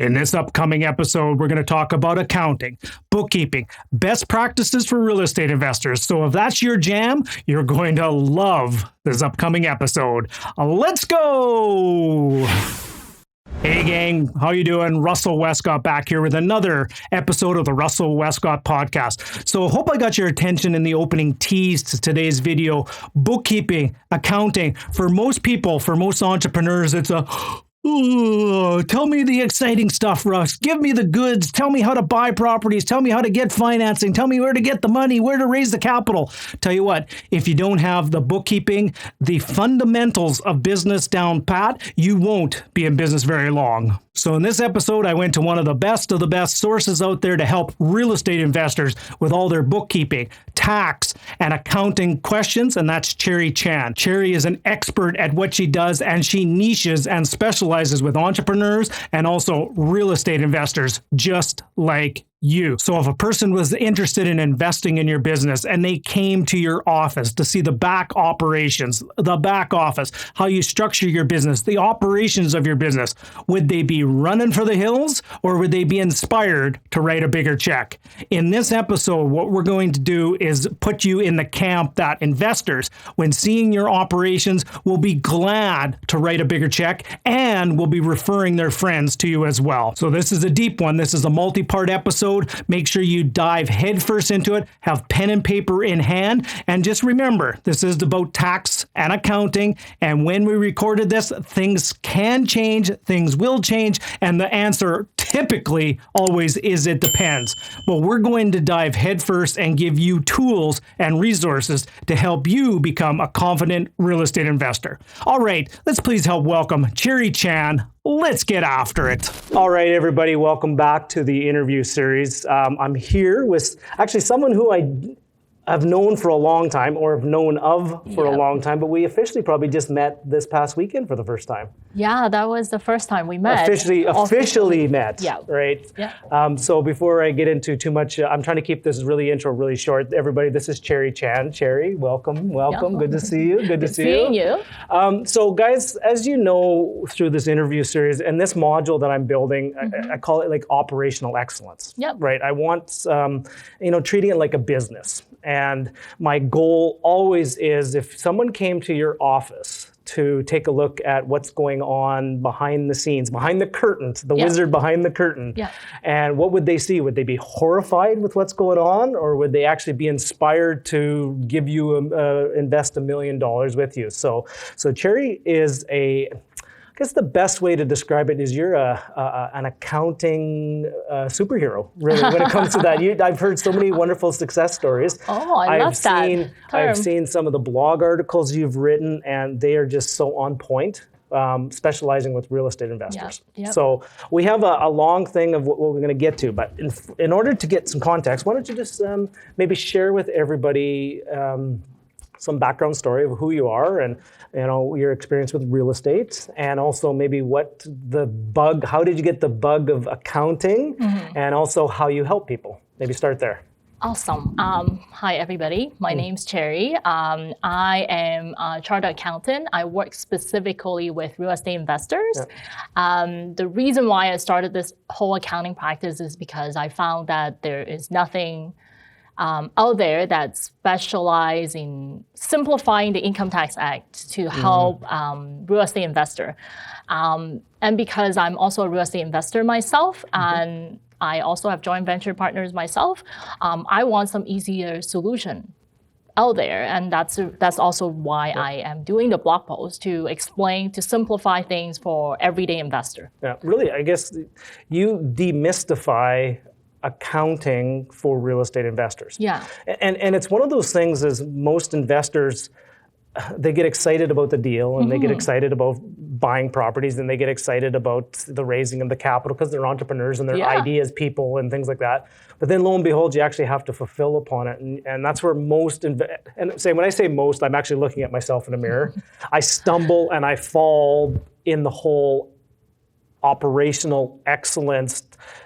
In this upcoming episode, we're going to talk about accounting, bookkeeping, best practices for real estate investors. So if that's your jam, you're going to love this upcoming episode. Let's go! Hey gang, how you doing? Russell Westcott back here with another episode of the Russell Westcott podcast. So hope I got your attention in the opening tease to today's video. Bookkeeping, accounting, for most people, for most entrepreneurs, it's a tell me the exciting stuff, Russ. Give me the goods. Tell me how to buy properties. Tell me how to get financing. Tell me where to get the money, where to raise the capital. Tell you what, if you don't have the bookkeeping, the fundamentals of business down pat, you won't be in business very long. So in this episode, I went to one of the best sources out there to help real estate investors with all their bookkeeping, tax, and accounting questions, and that's Cherry Chan. Cherry is an expert at what she does, and she niches and specializes with entrepreneurs and also real estate investors just like you. So if a person was interested in investing in your business and they came to your office to see the back operations, the back office, how you structure your business, the operations of your business, would they be running for the hills or would they be inspired to write a bigger check? In this episode, what we're going to do is put you in the camp that investors, when seeing your operations, will be glad to write a bigger check and will be referring their friends to you as well. So this is a deep one. This is a multi-part episode. Make sure you dive headfirst into it, have pen and paper in hand, and just remember, this is about tax and accounting, and when we recorded this, things can change, things will change, and the answer typically always is it depends. But we're going to dive headfirst and give you tools and resources to help you become a confident real estate investor. All right, let's please help welcome Cherry Chan. Let's get after it. All right, everybody, welcome back to the interview series. I'm here with actually someone who I've known for a long time, or have known of for a long time, but we officially probably just met this past weekend for the first time. Yeah, that was the first time we met. Officially met, yeah. Right? Yeah. So before I get into too much, I'm trying to keep this intro really short. Everybody, this is Cherry Chan. Cherry, welcome. Good to see you. Good to see you. So guys, as you know, through this interview series and this module that I'm building, I call it like operational excellence. Yep. Right? I want, treating it like a business. And my goal always is, if someone came to your office to take a look at what's going on behind the scenes, behind the curtain, the wizard behind the curtain, and what would they see? Would they be horrified with what's going on, or would they actually be inspired to give you invest $1 million with you? So Cherry is I guess the best way to describe it is you're an accounting superhero, really, when it comes to that. I've heard so many wonderful success stories. Oh, I love that. I've seen some of the blog articles you've written, and they are just so on point, specializing with real estate investors. Yep. So we have a long thing of what we're going to get to, but in order to get some context, why don't you just maybe share with everybody some background story of who you are and your experience with real estate, and also maybe how did you get the bug of accounting, and also how you help people. Maybe start there. Awesome. Hi, everybody. My name's Cherry. I am a chartered accountant. I work specifically with real estate investors. The reason why I started this whole accounting practice is because I found that there is nothing out there that specialize in simplifying the Income Tax Act to help real estate investor. And because I'm also a real estate investor myself, and I also have joint venture partners myself, I want some easier solution out there. And that's also why I am doing the blog post, to explain, to simplify things for everyday investor. Yeah, really, I guess you demystify accounting for real estate investors. Yeah. And it's one of those things, as most investors, they get excited about the deal, and they get excited about buying properties, and they get excited about the raising of the capital because they're entrepreneurs and they're ideas people and things like that. But then lo and behold, you actually have to fulfill upon it. And that's where most, when I say most, I'm actually looking at myself in a mirror. I stumble and I fall in the whole operational excellence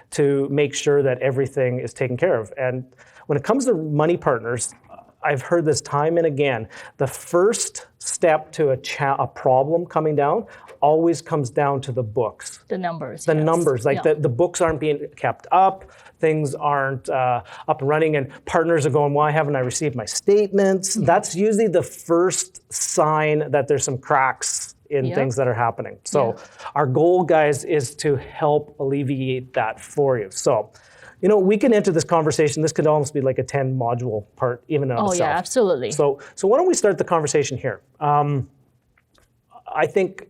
to make sure that everything is taken care of. And when it comes to money partners, I've heard this time and again, the first step to a problem coming down always comes down to the books. The numbers. The yes. numbers, like Yeah. the books aren't being kept up, things aren't up and running, and partners are going, why haven't I received my statements? That's usually the first sign that there's some cracks in things that are happening. So our goal, guys, is to help alleviate that for you. So, we can enter this conversation. This could almost be like a 10 module part, even in itself. Oh, yeah, absolutely. So why don't we start the conversation here? I think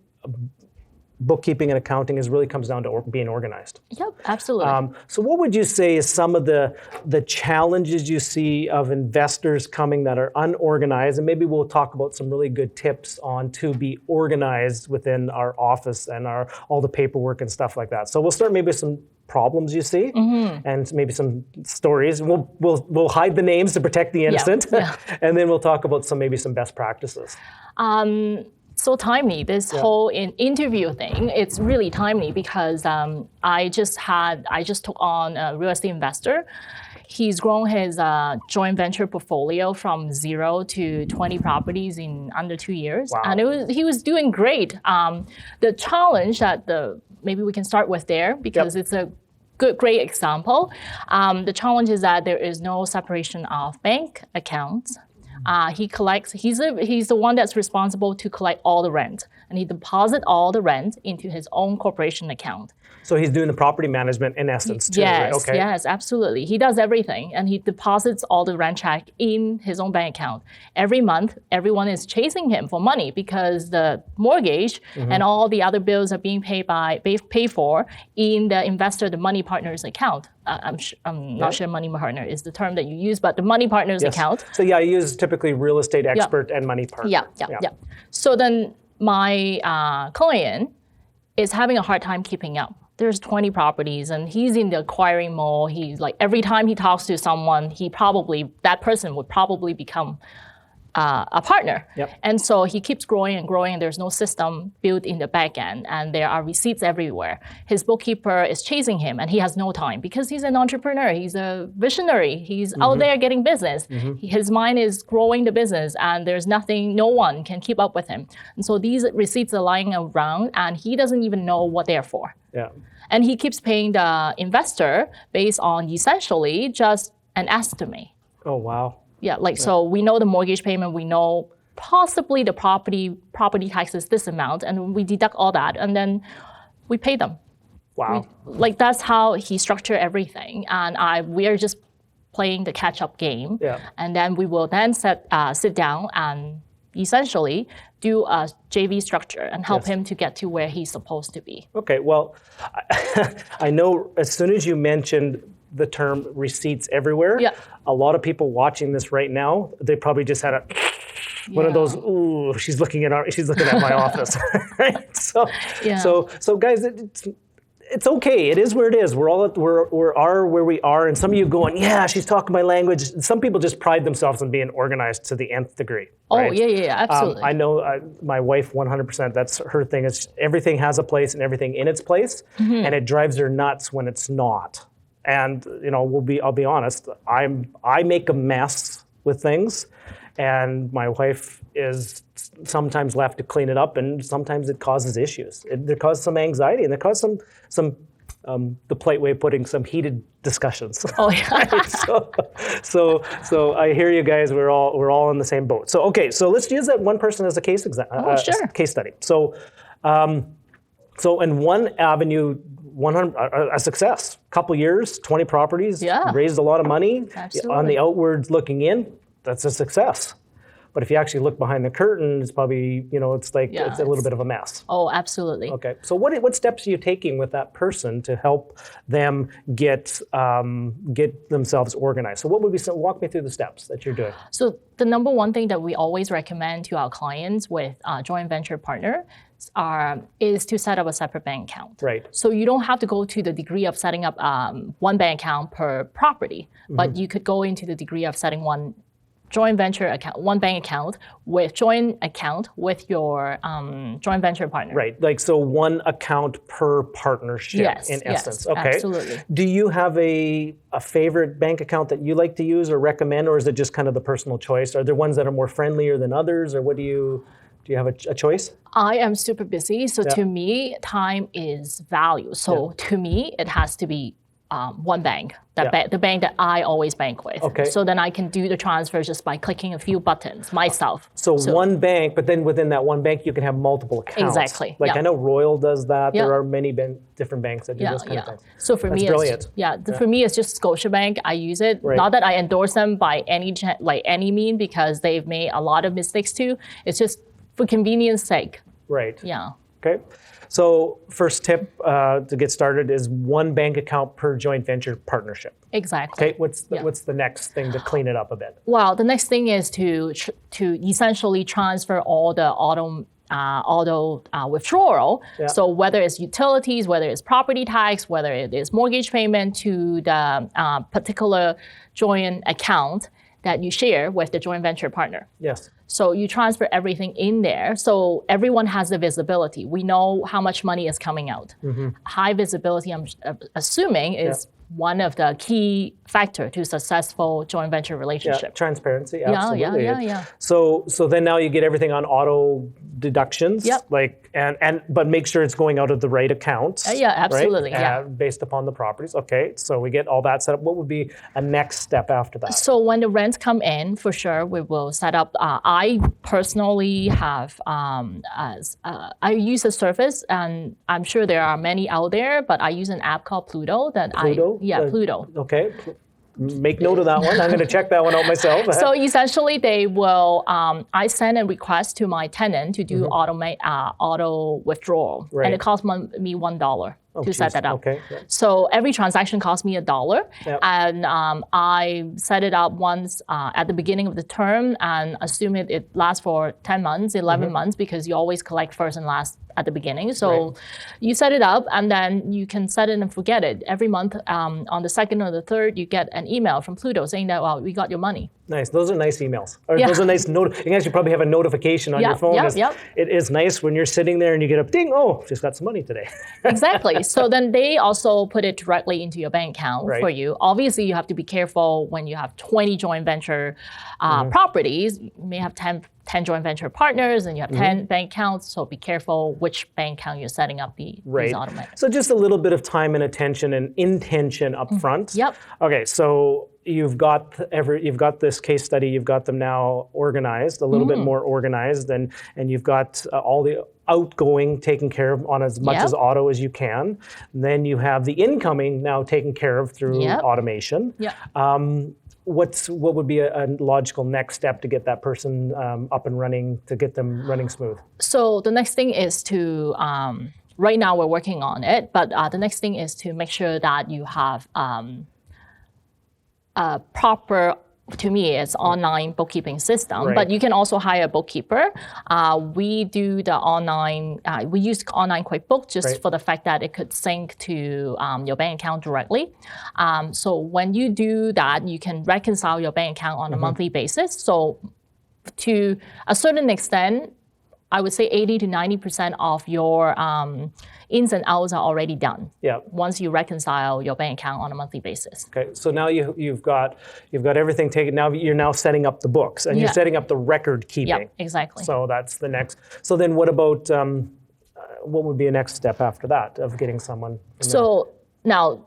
bookkeeping and accounting really comes down to being organized. Yep, absolutely. So what would you say is some of the challenges you see of investors coming that are unorganized? And maybe we'll talk about some really good tips on to be organized within our office and all the paperwork and stuff like that. So we'll start maybe with some problems you see and maybe some stories. We'll hide the names to protect the innocent. And then we'll talk about some best practices. So timely, this whole interview thing, it's really timely because I just took on a real estate investor. He's grown his joint venture portfolio from 0 to 20 properties in under 2 years. Wow. And he was doing great. The challenge maybe we can start with there because it's a great example. The challenge is that there is no separation of bank accounts. He's the one that's responsible to collect all the rent, and he deposits all the rent into his own corporation account. So he's doing the property management in essence too, yes, right? Okay. Yes, absolutely. He does everything, and he deposits all the rent check in his own bank account. Every month, everyone is chasing him for money because the mortgage and all the other bills are being paid for in the money partner's account. I'm not sure money partner is the term that you use, but the money partner's account. So I use typically real estate expert and money partner. Yeah. So then my client is having a hard time keeping up. There's 20 properties and he's in the acquiring mode. He's like, every time he talks to someone, that person would probably become a partner. And so he keeps growing and growing, and there's no system built in the back end, and there are receipts everywhere. His bookkeeper is chasing him, and he has no time because he's an entrepreneur, he's a visionary, he's out there getting business. His mind is growing the business, and there's no one can keep up with him. And so these receipts are lying around, and he doesn't even know what they're for. And he keeps paying the investor based on essentially just an estimate. Oh, wow. So we know the mortgage payment, we know possibly the property taxes this amount, and we deduct all that, and then we pay them. Wow. That's how he structured everything, and we are just playing the catch-up game. And then we will then sit down and essentially do a JV structure and help him to get to where he's supposed to be. Okay, well, I know as soon as you mentioned the term receipts everywhere, a lot of people watching this right now, they probably just had one of those, ooh, she's looking at my office. Right? So guys, it's okay. It is where it is. We're where we are, and some of you going, yeah, she's talking my language. Some people just pride themselves on being organized to the nth degree. Right? Oh, yeah, absolutely. I know my wife 100%, that's her thing, is everything has a place and everything in its place, and it drives her nuts when it's not. And I'll be honest, I make a mess with things, and my wife is sometimes left to clean it up, and sometimes it causes issues. It causes some anxiety, and it causes some the polite way of putting, some heated discussions. Oh yeah. so I hear you guys. We're all in the same boat. So okay, so let's use that one person as a case case study. So in one avenue, a success, couple years, 20 properties, raised a lot of money. Absolutely. On the outward looking in, that's a success. But if you actually look behind the curtain, it's probably, it's a little bit of a mess. Oh, absolutely. Okay. So what steps are you taking with that person to help them get themselves organized? So walk me through the steps that you're doing. So the number one thing that we always recommend to our clients with joint venture partner is to set up a separate bank account. Right. So you don't have to go to the degree of setting up one bank account per property, but you could go into the degree of setting one joint venture account, one bank account with your joint venture partner. Right, so one account per partnership in essence. Okay. Absolutely. Do you have a favorite bank account that you like to use or recommend, or is it just kind of the personal choice? Are there ones that are more friendlier than others, or what do you Do you have a choice? I am super busy, so to me, time is value. So to me, it has to be one bank, the bank that I always bank with. Okay. So then I can do the transfer just by clicking a few buttons myself. So one bank, but then within that one bank, you can have multiple accounts. Exactly. Like I know Royal does that. Yeah. There are many different banks that do those kind of things. So for me, brilliant. For me, it's just Scotiabank. I use it. Right. Not that I endorse them by any mean, because they've made a lot of mistakes too. It's just for convenience sake. Right. Yeah. Okay. So first tip to get started is one bank account per joint venture partnership. Exactly. Okay. What's the next thing to clean it up a bit? Well, the next thing is to essentially transfer all the auto withdrawal. Yeah. So whether it's utilities, whether it's property tax, whether it is mortgage payment to the particular joint account that you share with the joint venture partner. Yes. So you transfer everything in there. So everyone has the visibility. We know how much money is coming out. Mm-hmm. High visibility, I'm assuming, is one of the key factor to successful joint venture relationship. Yeah, transparency, absolutely. Yeah. So then now you get everything on auto deductions. Yep. But make sure it's going out of the right accounts. Yeah, absolutely. Right? Based upon the properties. Okay, so we get all that set up. What would be a next step after that? So when the rents come in, for sure, we will set up. I personally have, I use a service, and I'm sure there are many out there, but I use an app called Pluto. Pluto. Okay. Make note of that one. I'm going to check that one out myself. So essentially, they will. I send a request to my tenant to do auto withdrawal, and it costs me $1 to set that up. Okay. Yeah. So every transaction costs me $1, Yep. and I set it up once at the beginning of the term, and assume it lasts for 10 months, 11 months, because you always collect first and last at the beginning. So you set it up, and then you can set it and forget it. Every month, on the second or the third, you get an email from Pluto saying that, well, we got your money. Nice. Those are nice emails. Or those are nice you can actually probably have a notification on your phone. It is nice when you're sitting there and you get a ding, oh, just got some money today. Exactly. So then they also put it directly into your bank account for you. Obviously, you have to be careful when you have 20 joint venture properties. You may have 10 joint venture partners, and you have 10 bank accounts, so be careful which bank account you're setting up these automatic. So just a little bit of time and attention and intention up front. Yep. Okay, so you've got this case study, you've got them now organized, a little bit more organized, and you've got all the outgoing taken care of on as much as auto as you can. Then you have the incoming now taken care of through automation. What would be a logical next step to get that person up and running, to get them running smooth? So the next thing is to, right now we're working on it, but the next thing is to make sure that you have a proper, to me, it's online bookkeeping system, but you can also hire a bookkeeper. We do the online, we use online QuickBooks just for the fact that it could sync to your bank account directly. So when you do that, you can reconcile your bank account on a monthly basis. So to a certain extent, I would say 80 to 90% of your ins and outs are already done. Yeah. Once you reconcile your bank account on a monthly basis. Okay. So now you've got everything taken. Now you're setting up the books, and you're setting up the record keeping. Yeah, exactly. So that's the next. So then what about what would be a next step after that of getting someone? So now,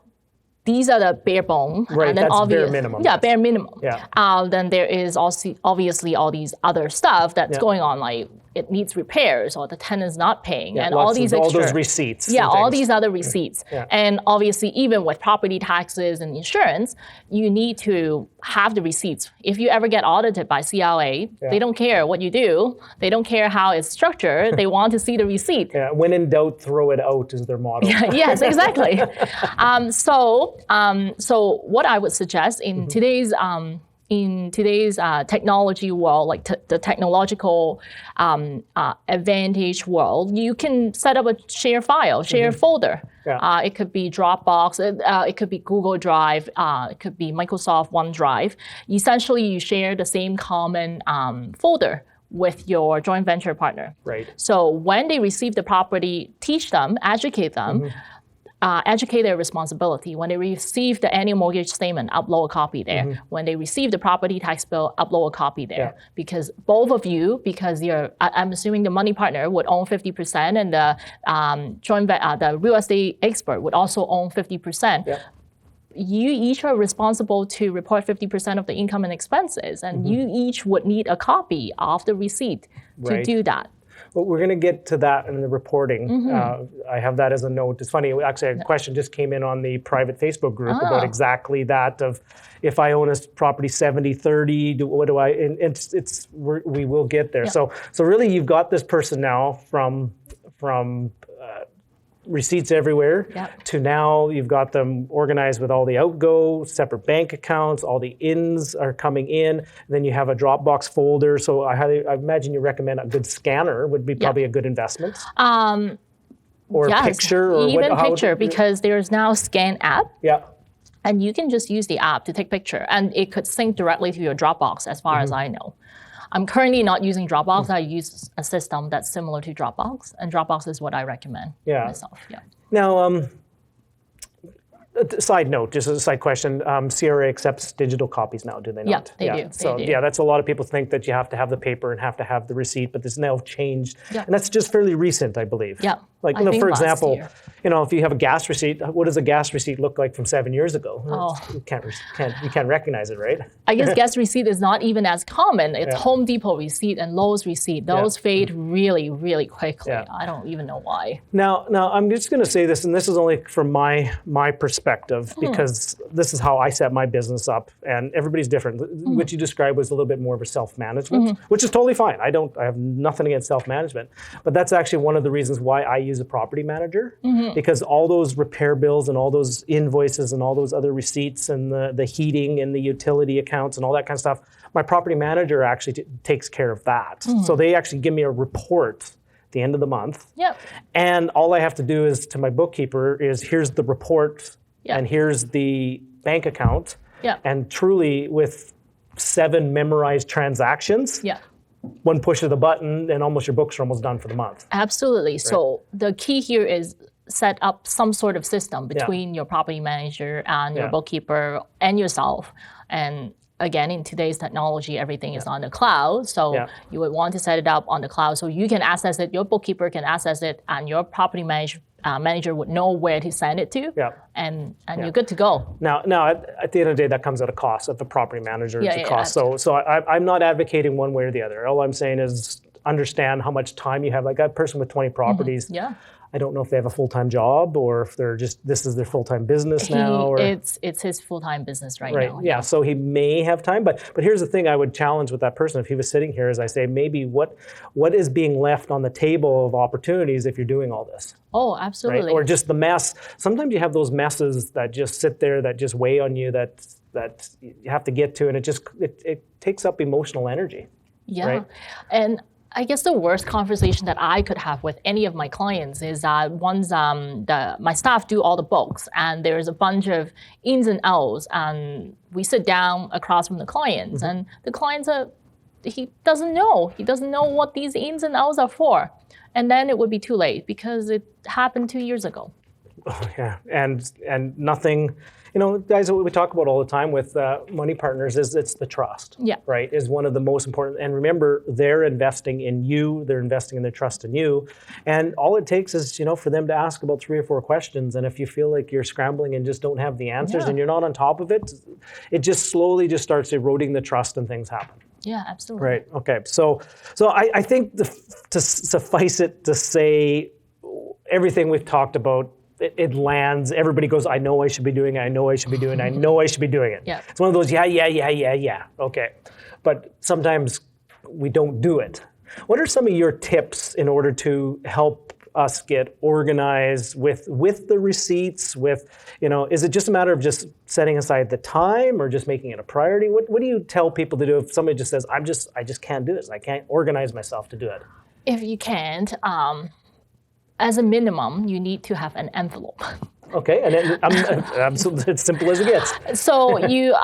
these are the bare bone. Right, and then that's bare minimum. Yeah, bare minimum. Yeah. Then there is also obviously all these other stuff that's going on, like it needs repairs or the tenant's not paying, and all these extra, all those receipts. Yeah, all these other receipts. And obviously, even with property taxes and insurance, you need to have the receipts. If you ever get audited by CLA, they don't care what you do. They don't care how it's structured. They want to see the receipt. Yeah, when in doubt, throw it out is their motto. Yes, exactly. So what I would suggest in today's technology world, like the technological advantage world, you can set up a share file, share folder. Yeah. It could be Dropbox, it could be Google Drive, it could be Microsoft OneDrive. Essentially, you share the same common folder with your joint venture partner. Right. So when they receive the property, teach them, educate them. educate their responsibility. When they receive the annual mortgage statement, upload a copy there. When they receive the property tax bill, upload a copy there. Because both of you, because I'm assuming the money partner would own 50% and the the real estate expert would also own 50%. You each are responsible to report 50% of the income and expenses, and you each would need a copy of the receipt to do that. Well, we're going to get to that in the reporting. I have that as a note. It's funny, actually, a question just came in on the private Facebook group about exactly that of if I own a property 70-30, what do I, and we will get there. So really you've got this person now from receipts everywhere to now you've got them organized with all the outgo, separate bank accounts, all the ins are coming in, and then you have a Dropbox folder. So I imagine you recommend a good scanner would be probably a good investment. Or a picture, or even picture, because there's now scan app. And you can just use the app to take picture, and it could sync directly to your Dropbox as far as I know. I'm currently not using Dropbox. I use a system that's similar to Dropbox, and Dropbox is what I recommend myself. Now, side note, just a side question, CRA accepts digital copies now, do they not? They do. So they do. that's a lot of people think that you have to have the paper and have to have the receipt, but this now changed. And that's just fairly recent, I believe. Like, for example, if you have a gas receipt, what does a gas receipt look like from 7 years ago? You can't recognize it, right? I guess gas receipt is not even as common. It's Home Depot receipt and Lowe's receipt. Those fade really, really quickly. I don't even know why. Now I'm just going to say this, and this is only from my perspective, because this is how I set my business up, and everybody's different. What you described was a little bit more of a self-management, which is totally fine. I have nothing against self-management, but that's actually one of the reasons why I use a property manager, because all those repair bills and all those invoices and all those other receipts and the heating and the utility accounts and all that kind of stuff, my property manager actually takes care of that. So they actually give me a report at the end of the month. And all I have to do is to my bookkeeper is here's the report and here's the bank account. And truly with 7 memorized transactions, one push of the button and almost your books are almost done for the month. Absolutely. Right. So the key here is set up some sort of system between your property manager and your bookkeeper and yourself. And again, in today's technology, everything is on the cloud. So you would want to set it up on the cloud so you can access it, your bookkeeper can access it, and your property manager would know where to send it to, and you're good to go. Now, at the end of the day, that comes at a cost of the property manager's cost. So I'm not advocating one way or the other. All I'm saying is understand how much time you have. Like that person with 20 properties, I don't know if they have a full-time job or if they're just, this is their full-time business now. Or, it's his full-time business right now. Yeah, so he may have time, but here's the thing I would challenge with that person if he was sitting here is I say, maybe what is being left on the table of opportunities if you're doing all this? Oh, absolutely. Right? Or just the mess. Sometimes you have those messes that just sit there, that just weigh on you, that you have to get to, and it takes up emotional energy. Right? And I guess the worst conversation that I could have with any of my clients is once my staff do all the books and there's a bunch of ins and outs, and we sit down across from the clients, and the clients he doesn't know what these ins and outs are for, and then it would be too late because it happened 2 years ago. Oh, yeah, and nothing. Guys, what we talk about all the time with money partners is it's the trust, right, is one of the most important. And remember, they're investing in you. They're investing in their trust in you. And all it takes is, for them to ask about 3 or 4 questions. And if you feel like you're scrambling and just don't have the answers and you're not on top of it, it just slowly just starts eroding the trust and things happen. Yeah, absolutely. Right. Okay. So I think to suffice it to say everything we've talked about, it lands, everybody goes, I know I should be doing it, I know I should be doing it, I know I should be doing it. It's one of those, yeah, okay. But sometimes we don't do it. What are some of your tips in order to help us get organized with the receipts, is it just a matter of just setting aside the time or just making it a priority? What do you tell people to do if somebody just says, I just can't do this, I can't organize myself to do it? If you can't, as a minimum, you need to have an envelope. Okay, and it's simple as it gets. So you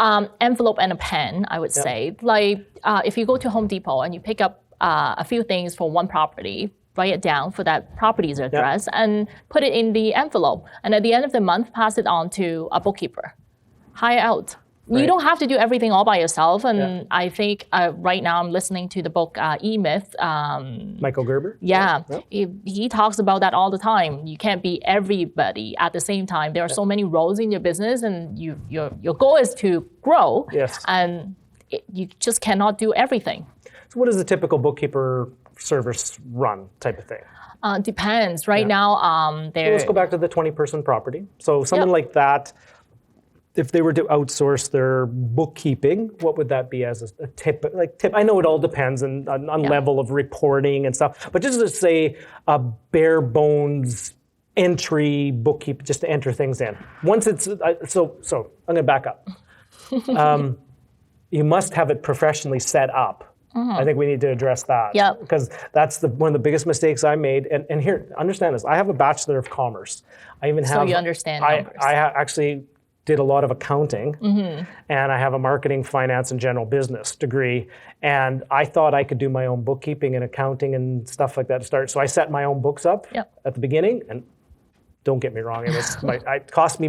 envelope and a pen, I would say. Like if you go to Home Depot and you pick up a few things for one property, write it down for that property's address and put it in the envelope. And at the end of the month, pass it on to a bookkeeper. Hire out. Right. You don't have to do everything all by yourself. And I think right now I'm listening to the book E-Myth. Michael Gerber? Yeah. He talks about that all the time. You can't be everybody at the same time. There are so many roles in your business, and your goal is to grow. Yes. And you just cannot do everything. So what does the typical bookkeeper service run type of thing? Depends. Right now, So let's go back to the 20-person property. So someone like that, if they were to outsource their bookkeeping, what would that be as a tip? I know it all depends on level of reporting and stuff, but just to say a bare bones entry bookkeep, just to enter things in. Once it's, so I'm gonna back up. You must have it professionally set up. I think we need to address that. Yep. Because that's one of the biggest mistakes I made. And here, understand this, I have a Bachelor of Commerce. I even have- So you understand numbers. I actually did a lot of accounting, and I have a marketing, finance, and general business degree. And I thought I could do my own bookkeeping and accounting and stuff like that to start. So I set my own books up at the beginning, and don't get me wrong, it cost me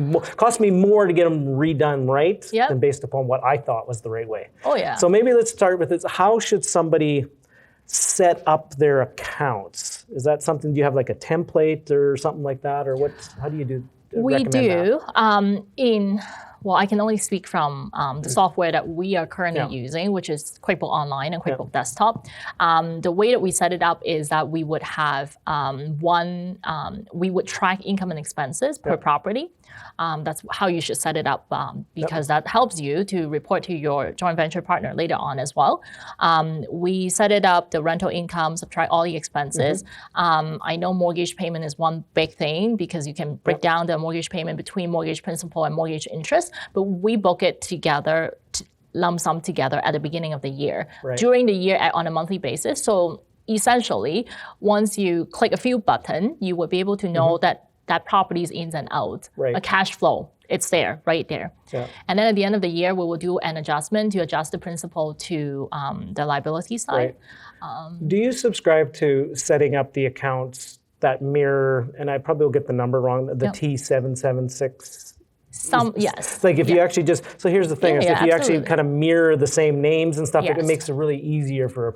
more to get them redone right than based upon what I thought was the right way. Oh yeah. So maybe let's start with this. How should somebody set up their accounts? Is that something, do you have like a template or something like that, or how do you do? We do. I can only speak from the software that we are currently using, which is QuickBook Online and QuickBook Desktop. The way that we set it up is that we would have we would track income and expenses per property. That's how you should set it up because that helps you to report to your joint venture partner later on as well. We set it up, the rental income, subtract all the expenses. I know mortgage payment is one big thing because you can break down the mortgage payment between mortgage principal and mortgage interest, but we book it together, lump sum together at the beginning of the year, during the year on a monthly basis. So essentially, once you click a few buttons, you will be able to know that property's ins and outs, a cash flow. It's there, right there. And then at the end of the year, we will do an adjustment to adjust the principal to the liability side. Do you subscribe to setting up the accounts that mirror, and I probably will get the number wrong, the T776? Yes. Like if you actually just, so here's the thing, if you actually absolutely. kind of mirror the same names and stuff, it makes it really easier for,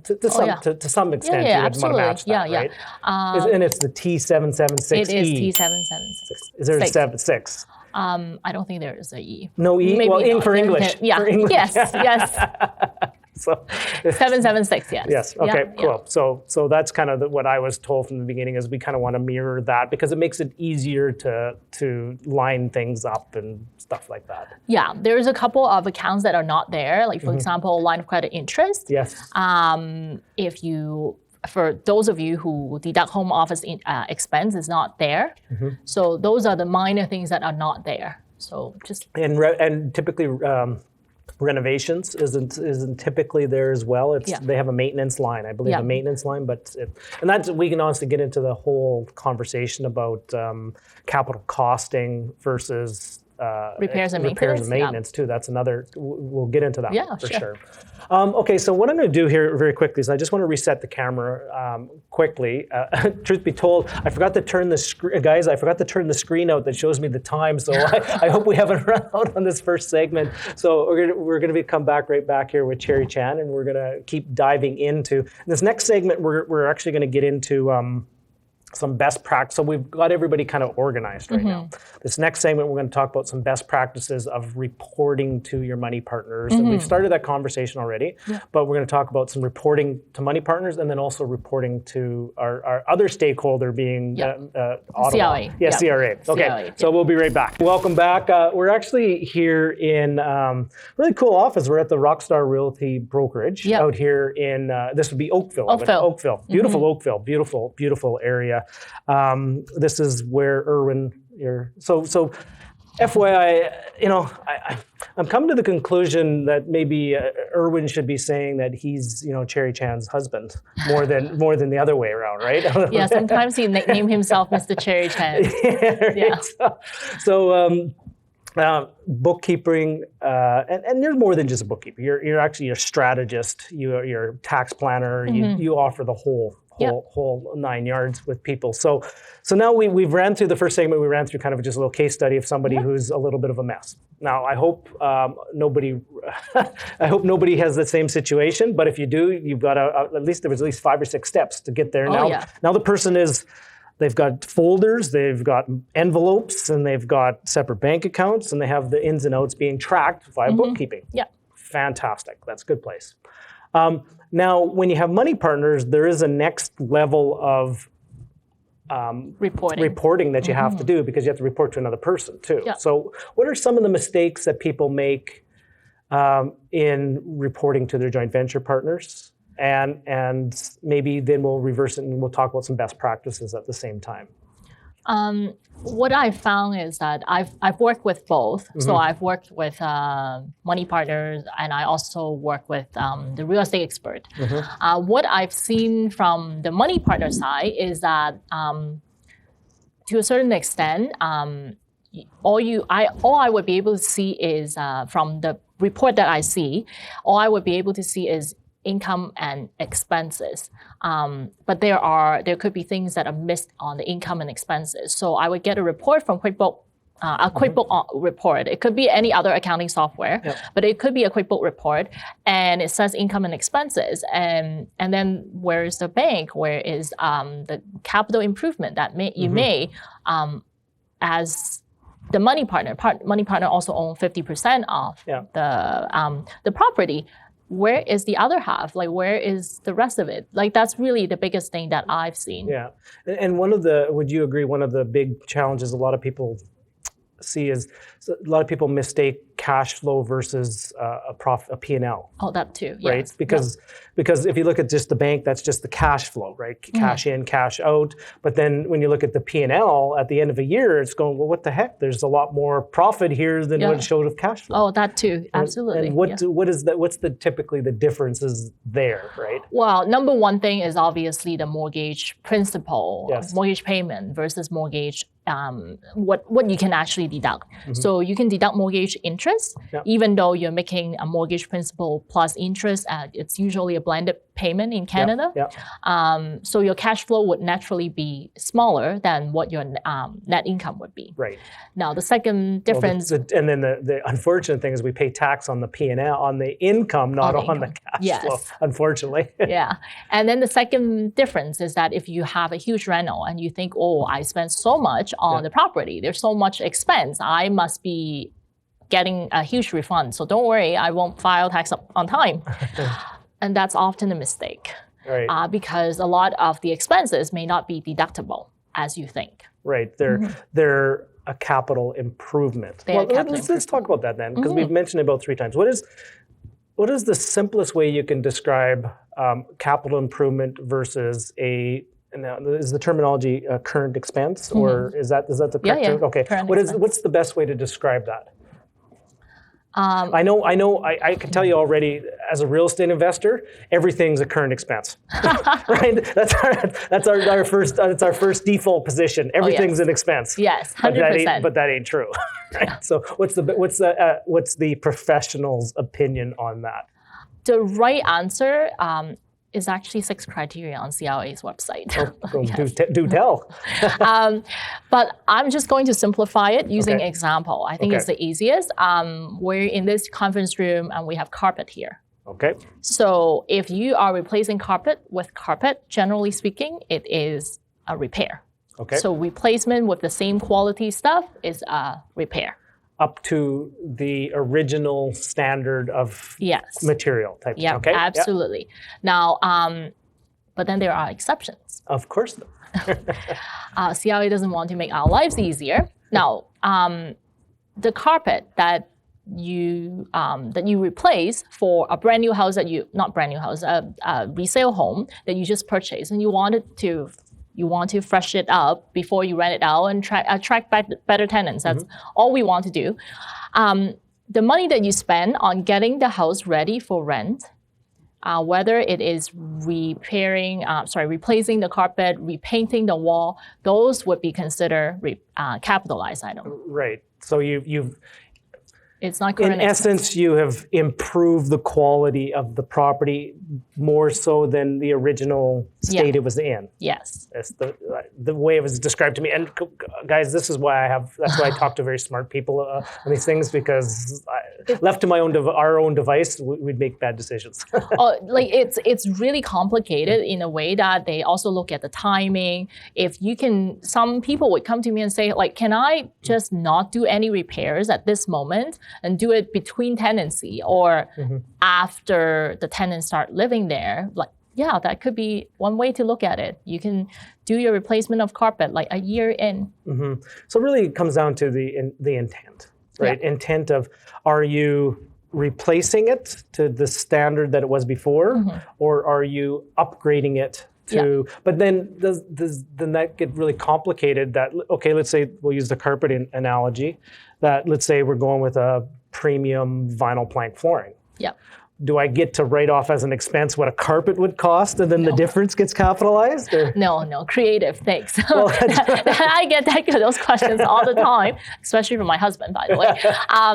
to some extent, you would want to match that, right? And it's the T776E. It is T776. Is there a 6? I don't think there is a E. No E? Maybe well, for English. Yeah. For English. Yes. So 776, yes. Yes. Okay. Cool. So that's kind of what I was told from the beginning is we kind of want to mirror that because it makes it easier to line things up and stuff like that. Yeah. There's a couple of accounts that are not there. Like for example, line of credit interest. Yes. For those of you who deduct home office expense is not there. So those are the minor things that are not there. So just and typically. Renovations isn't typically there as well. They have a maintenance line, I believe, a maintenance line, and that's, we can honestly get into the whole conversation about capital costing versus repairs and maintenance too. That's another. We'll get into that for sure. Okay, so what I'm going to do here very quickly is I just want to reset the camera quickly. Truth be told, I forgot to turn the screen, guys. I forgot to turn the screen out that shows me the time. So I hope we haven't run out on this first segment. So we're going to come right back here with Cherry Chan, and we're going to keep diving into this next segment. We're actually going to get into some best practice. So we've got everybody kind of organized right now. This next segment, we're going to talk about some best practices of reporting to your money partners. And we've started that conversation already, but we're going to talk about some reporting to money partners and then also reporting to our other stakeholder being Ottawa. CRA. Yeah, CRA. Okay, CRA. So we'll be right back. Welcome back. We're actually here in really cool office. We're at the Rockstar Realty Brokerage out here in, this would be Oakville. Oakville. Beautiful Oakville. Beautiful, beautiful area. This is where Irwin, so FYI, I'm coming to the conclusion that maybe Irwin should be saying that he's, Cherry Chan's husband more than the other way around, right? Yeah, sometimes he nicknamed himself Mr. Cherry Chan. So bookkeeping, and you're more than just a bookkeeper. You're actually a strategist. You're a tax planner. You offer the whole whole 9 yards with people. So now we've ran through the first segment. We ran through kind of just a little case study of somebody who's a little bit of a mess. Now I hope nobody has the same situation. But if you do, you've got at least 5 or 6 steps to get there. Now the person they've got folders, they've got envelopes, and they've got separate bank accounts, and they have the ins and outs being tracked via bookkeeping. Yeah. Fantastic. That's a good place. Now, when you have money partners, there is a next level of reporting that you have to do, because you have to report to another person too. Yeah. So what are some of the mistakes that people make in reporting to their joint venture partners? And maybe then we'll reverse it and we'll talk about some best practices at the same time. What I found is that I've worked with both. So I've worked with money partners, and I also work with the real estate expert. What I've seen from the money partner side is that to a certain extent, all I would be able to see is from the report that I see, all I would be able to see is income and expenses. But there could be things that are missed on the income and expenses. So I would get a report from QuickBook, a QuickBook report. It could be any other accounting software, but it could be a QuickBook report, and it says income and expenses. And then where is the bank? Where is the capital improvement that you may, as the money partner also owns 50% of the property. Where is the other half? Like, where is the rest of it? Like, that's really the biggest thing that I've seen. Yeah. And would you agree, one of the big challenges a lot of people see is a lot of people mistake cash flow versus a P&L. Oh, that too, right? Yes. Because if you look at just the bank, that's just the cash flow, right? Cash in, cash out. But then when you look at the P&L at the end of a year, it's going, well, what the heck? There's a lot more profit here than what it showed of cash flow. Oh, that too, absolutely. And what is that? What's typically the differences there, right? Well, number one thing is obviously the mortgage principal, mortgage payment versus mortgage, what you can actually deduct. So you can deduct mortgage interest, even though you're making a mortgage principal plus interest. It's usually a blended payment in Canada. So your cash flow would naturally be smaller than what your net income would be. Right. Now, the second difference... and then the unfortunate thing is we pay tax on the P&L, on the income, not on the cash flow, unfortunately. And then the second difference is that if you have a huge rental and you think, oh, I spent so much on the property, there's so much expense, I must be getting a huge refund. So don't worry, I won't file tax on time. And that's often a mistake, because a lot of the expenses may not be deductible as you think. Right, they're a capital improvement. Let's talk about that then, because we've mentioned it about 3 times. What is the simplest way you can describe capital improvement versus is the terminology current expense, or is that the correct term? Okay. What's the best way to describe that? I can tell you already, as a real estate investor, everything's a current expense, right? That's our first default position. Everything's an expense. Yes, 100%. But that ain't true, right? So what's the professional's opinion on that? The right answer is actually 6 criteria on CRA's website. Do tell. But I'm just going to simplify it using example. I think it's the easiest. We're in this conference room and we have carpet here. Okay. So if you are replacing carpet with carpet, generally speaking, it is a repair. Okay. So replacement with the same quality stuff is a repair. Up to the original standard of material type. Yeah, absolutely. Now, but then there are exceptions. Of course. CRA doesn't want to make our lives easier. Now, the carpet that you replace for a brand new house a resale home that you just purchased, and you want to fresh it up before you rent it out and attract better tenants. That's all we want to do. The money that you spend on getting the house ready for rent, whether it is replacing the carpet, repainting the wall, those would be considered capitalized items. Right. So It's not current In expense. essence, you have improved the quality of the property more so than the original state it was in. Yes. That's the way it was described to me. And guys, that's why I talk to very smart people on these things, because left to our own device, we'd make bad decisions. It's really complicated in a way that they also look at the timing. Some people would come to me and say, like, can I just not do any repairs at this moment and do it between tenancy or after the tenants start living there? Like, yeah, that could be one way to look at it. You can do your replacement of carpet like a year in. So really it comes down to the intent, right? Yeah. Intent of, are you replacing it to the standard that it was before, or are you upgrading it to, but then does that get really complicated that, okay, let's say we'll use the carpet analogy, that let's say we're going with a premium vinyl plank flooring. Yeah. Do I get to write off as an expense what a carpet would cost, and then the difference gets capitalized? Or? No, creative, thanks. Well, I get those questions all the time, especially from my husband, by the way.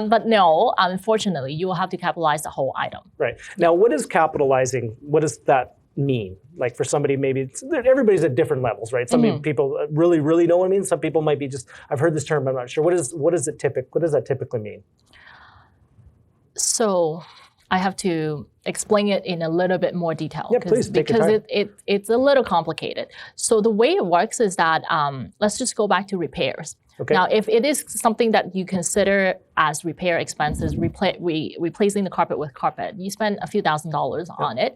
But no, unfortunately, you will have to capitalize the whole item. Right. Now, what is capitalizing? What does that mean? Like for somebody, maybe everybody's at different levels, right? Some people really, really know what it means. Some people might be just, I've heard this term, I'm not sure. What does that typically mean? So I have to explain it in a little bit more detail. Yeah, please, because it's a little complicated. So the way it works is that, let's just go back to repairs. Okay. Now, if it is something that you consider as repair expenses, replacing the carpet with carpet, you spend a few $1,000s on it,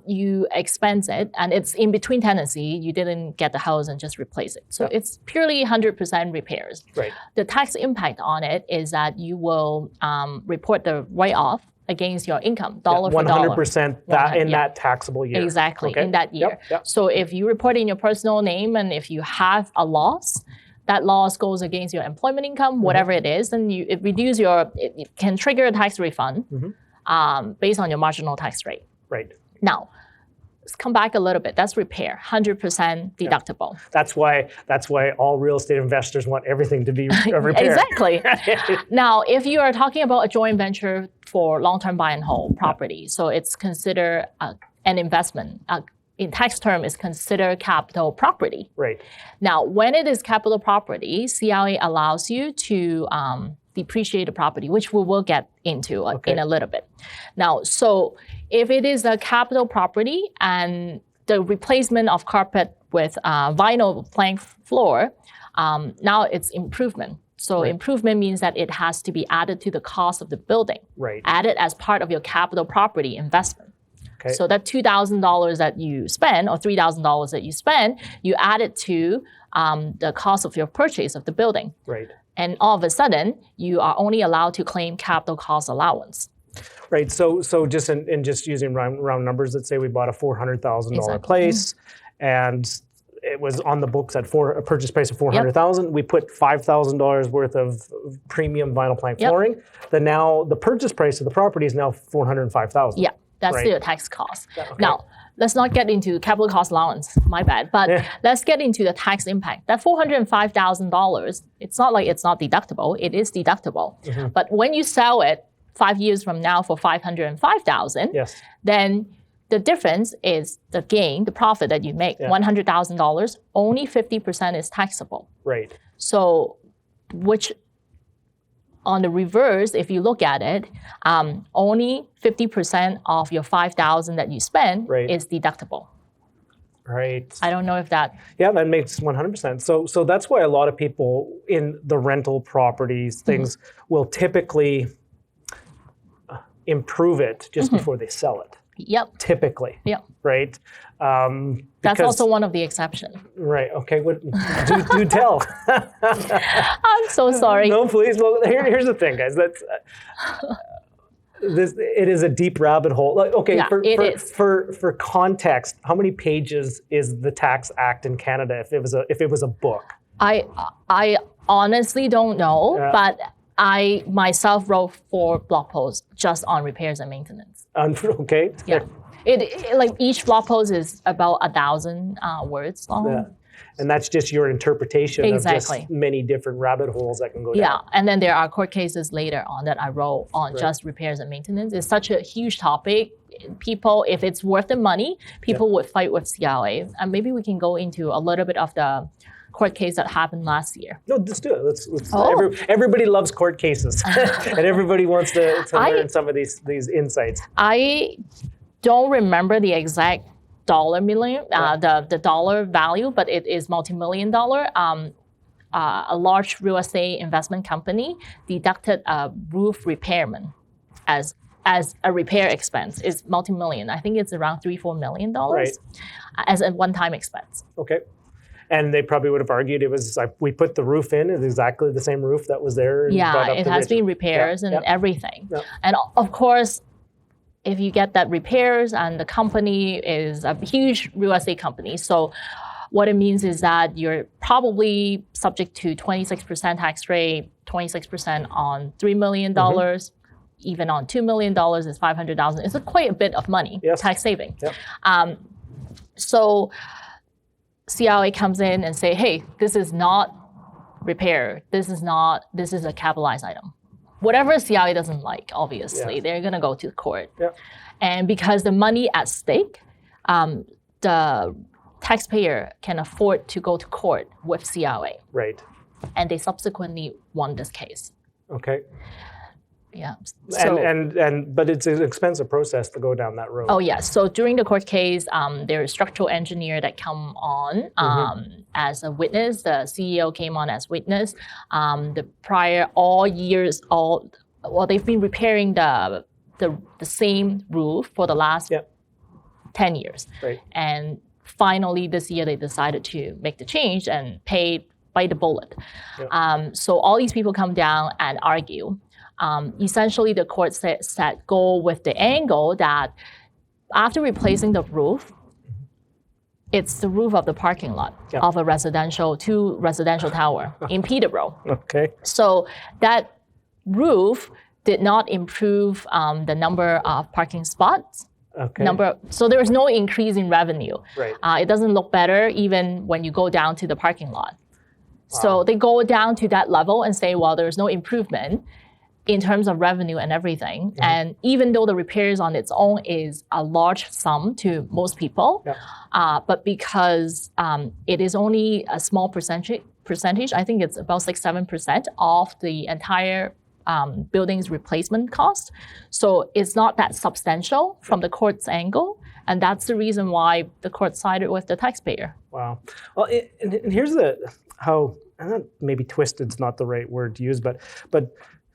you expense it, and it's in between tenancy, you didn't get the house and just replace it. So it's purely 100% repairs. Right. The tax impact on it is that you will report the write-off against your income, dollar for dollar. 100% that taxable year. Exactly, in that year. So if you report in your personal name, and if you have a loss, that loss goes against your employment income, whatever it is, then it can trigger a tax refund based on your marginal tax rate. Right. Now, let's come back a little bit. That's repair, 100% deductible. Yeah. That's why all real estate investors want everything to be repaired. Exactly. Now, if you are talking about a joint venture for long-term buy and hold property, so it's considered an investment. In tax term, is considered capital property. Right. Now, when it is capital property, CRA allows you to depreciate the property, which we will get into in a little bit. Now, so if it is a capital property and the replacement of carpet with vinyl plank floor, now it's improvement. So improvement means that it has to be added to the cost of the building. Right. Added as part of your capital property investment. Okay. So that $2,000 that you spend or $3,000 that you spend, you add it to the cost of your purchase of the building. Right. And all of a sudden, you are only allowed to claim capital cost allowance. Right. So just in just using round numbers, let's say we bought a $400,000 place, and it was on the books at a purchase price of $400,000. We put $5,000 worth of premium vinyl plank flooring. Then now the purchase price of the property is now $405,000. Yeah. That's the tax cost. Okay. Now, let's not get into capital cost allowance, my bad, but let's get into the tax impact. That $405,000, it's not like it's not deductible, it is deductible. But when you sell it 5 years from now for $505,000, then the difference is the gain, the profit that you make, $100,000, only 50% is taxable. Right. So, which on the reverse, if you look at it, only 50% of your $5,000 that you spend is deductible. Right. I don't know if that... Yeah, that makes 100%. So that's why a lot of people in the rental properties, things will typically improve it just before they sell it. Yep. Typically. Yep. Right? That's also one of the exceptions. Right. Okay. Do tell. I'm so sorry. No, please. Well, here's the thing, guys. That's it is a deep rabbit hole. Okay. For context, how many pages is the Tax Act in Canada if it was a book? I honestly don't know, but I myself wrote 4 blog posts just on repairs and maintenance. Okay. Yeah. It like each blog post is about 1,000 words long. And that's just your interpretation Exactly. of just many different rabbit holes that can go Yeah, down. and then there are court cases later on that I wrote on just repairs and maintenance. It's such a huge topic. People, if it's worth the money, people would fight with CRA. And maybe we can go into a little bit of the court case that happened last year. No, let's do it. Let's everybody loves court cases, and everybody wants to learn some of these insights. I don't remember the exact dollar million, the dollar value, but it is multi-million dollar. A large real estate investment company deducted a roof repairman as a repair expense. It's multi-million. I think it's around $3-4 million as a one-time expense. Okay. And they probably would have argued it was like we put the roof in, it's exactly the same roof that was there. Yeah, it has been repairs and everything. Yeah. And of course, if you get that repairs and the company is a huge real estate company, so what it means is that you're probably subject to 26% tax rate, 26% on $3 million, even on $2 million is $500,000. It's quite a bit of money, tax saving. Yep. So CRA comes in and say, hey, this is not repair. This is a capitalized item. Whatever CRA doesn't like, obviously, they're going to go to court. Yeah. And because the money at stake, the taxpayer can afford to go to court with CRA. Right. And they subsequently won this case. Okay. Yeah. So, but it's an expensive process to go down that road. Oh yes. So during the court case, there is structural engineer that come on as a witness. The CEO came on as witness. The prior they've been repairing the same roof for the last 10 years. Right. And finally this year they decided to make the change and bite the bullet. Yep. So all these people come down and argue. Essentially, the court set go with the angle that after replacing the roof, it's the roof of the parking lot of a two residential tower in Peterborough. Okay. So that roof did not improve the number of parking spots. Okay. So there was no increase in revenue. Right. It doesn't look better even when you go down to the parking lot. Wow. So they go down to that level and say, well, there's no improvement in terms of revenue and everything. Mm-hmm. And even though the repairs on its own is a large sum to most people, but because it is only a small percentage, I think it's about 6-7% of the entire building's replacement cost. So it's not that substantial from the court's angle. And that's the reason why the court sided with the taxpayer. Wow. Well, and here's how maybe twisted's not the right word to use, but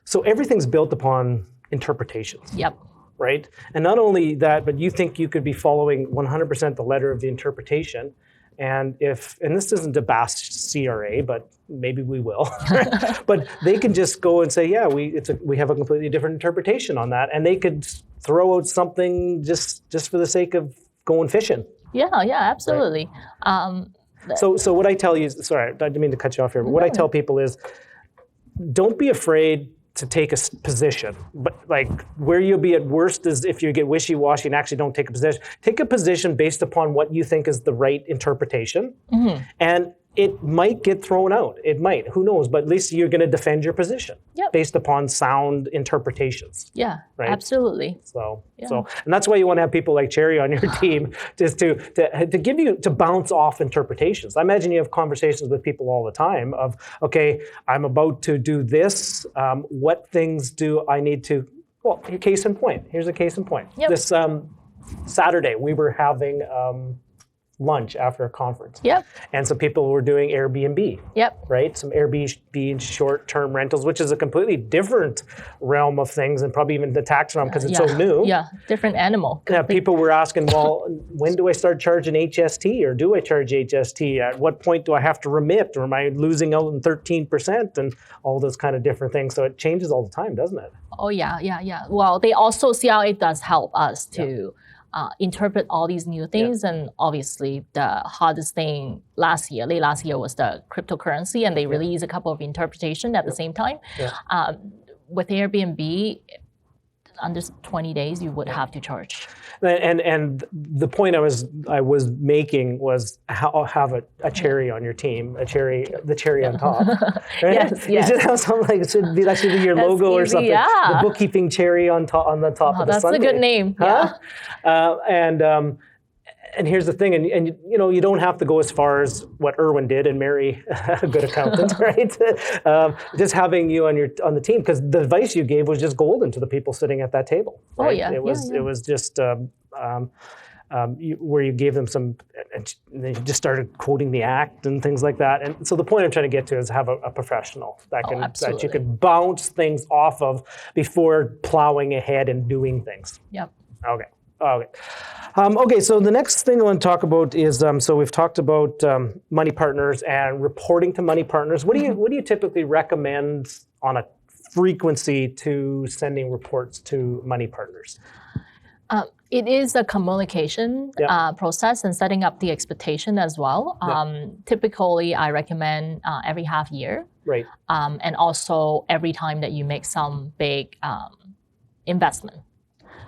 so everything's built upon interpretations. Yep. Right? And not only that, but you think you could be following 100% the letter of the interpretation. And this isn't to bash CRA, but maybe we will. But they can just go and say, yeah, we have a completely different interpretation on that. And they could throw out something just for the sake of going fishing. Yeah, absolutely. Right. So what I tell you, sorry, I didn't mean to cut you off here, but what I tell people is, don't be afraid to take a position, but like where you'll be at worst is if you get wishy-washy and actually don't take a position. Take a position based upon what you think is the right interpretation, and it might get thrown out. It might, who knows? But at least you're going to defend your position based upon sound interpretations. Yeah, right? Absolutely. So, and that's why you want to have people like Cherry on your team, just to give you, to bounce off interpretations. I imagine you have conversations with people all the time of, okay, I'm about to do this. What things do I need to? Well, case in point. Here's a case in point. Yep. This Saturday we were having lunch after a conference. Yep. And some people were doing Airbnb. Yep. Right? Some Airbnb short-term rentals, which is a completely different realm of things and probably even the tax realm because it's so new. Yeah, different animal. Yeah, people were asking, well, when do I start charging HST or do I charge HST? At what point do I have to remit or am I losing out on 13% and all those kind of different things? So it changes all the time, doesn't it? Oh, yeah. Well, CRA does help us to interpret all these new things. And obviously the hardest thing late last year was the cryptocurrency, and they released a couple of interpretations at the same time. With Airbnb, under 20 days, you would have to charge. And the point I was making was have a cherry on your team, the cherry on top. Right? Yes. You should have something like that should be your logo or something. Yeah. The bookkeeping cherry on the top of the That's sundae. a good name. Huh? Yeah. And here's the thing, and you don't have to go as far as what Irwin did and marry a good accountant, right? Just having you on the team, because the advice you gave was just golden to the people sitting at that table. Right? Oh yeah, it was just where you gave them some, and they just started quoting the act and things like that. And so the point I'm trying to get to is have a professional that you can bounce things off of before plowing ahead and doing things. Yep. Okay. Okay, so the next thing I want to talk about is, so we've talked about money partners and reporting to money partners. What do you typically recommend on a frequency to sending reports to money partners? It is a communication process and setting up the expectation as well. Typically, I recommend every half year. Right. And also every time that you make some big investment.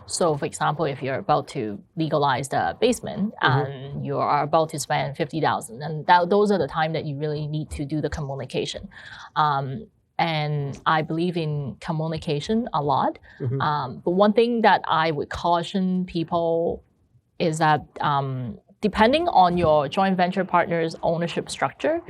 So, for example, if you're about to legalize the basement and you are about to spend $50,000, and those are the time that you really need to do the communication. And I believe in communication a lot. But one thing that I would caution people is that depending on your joint venture partner's ownership structure,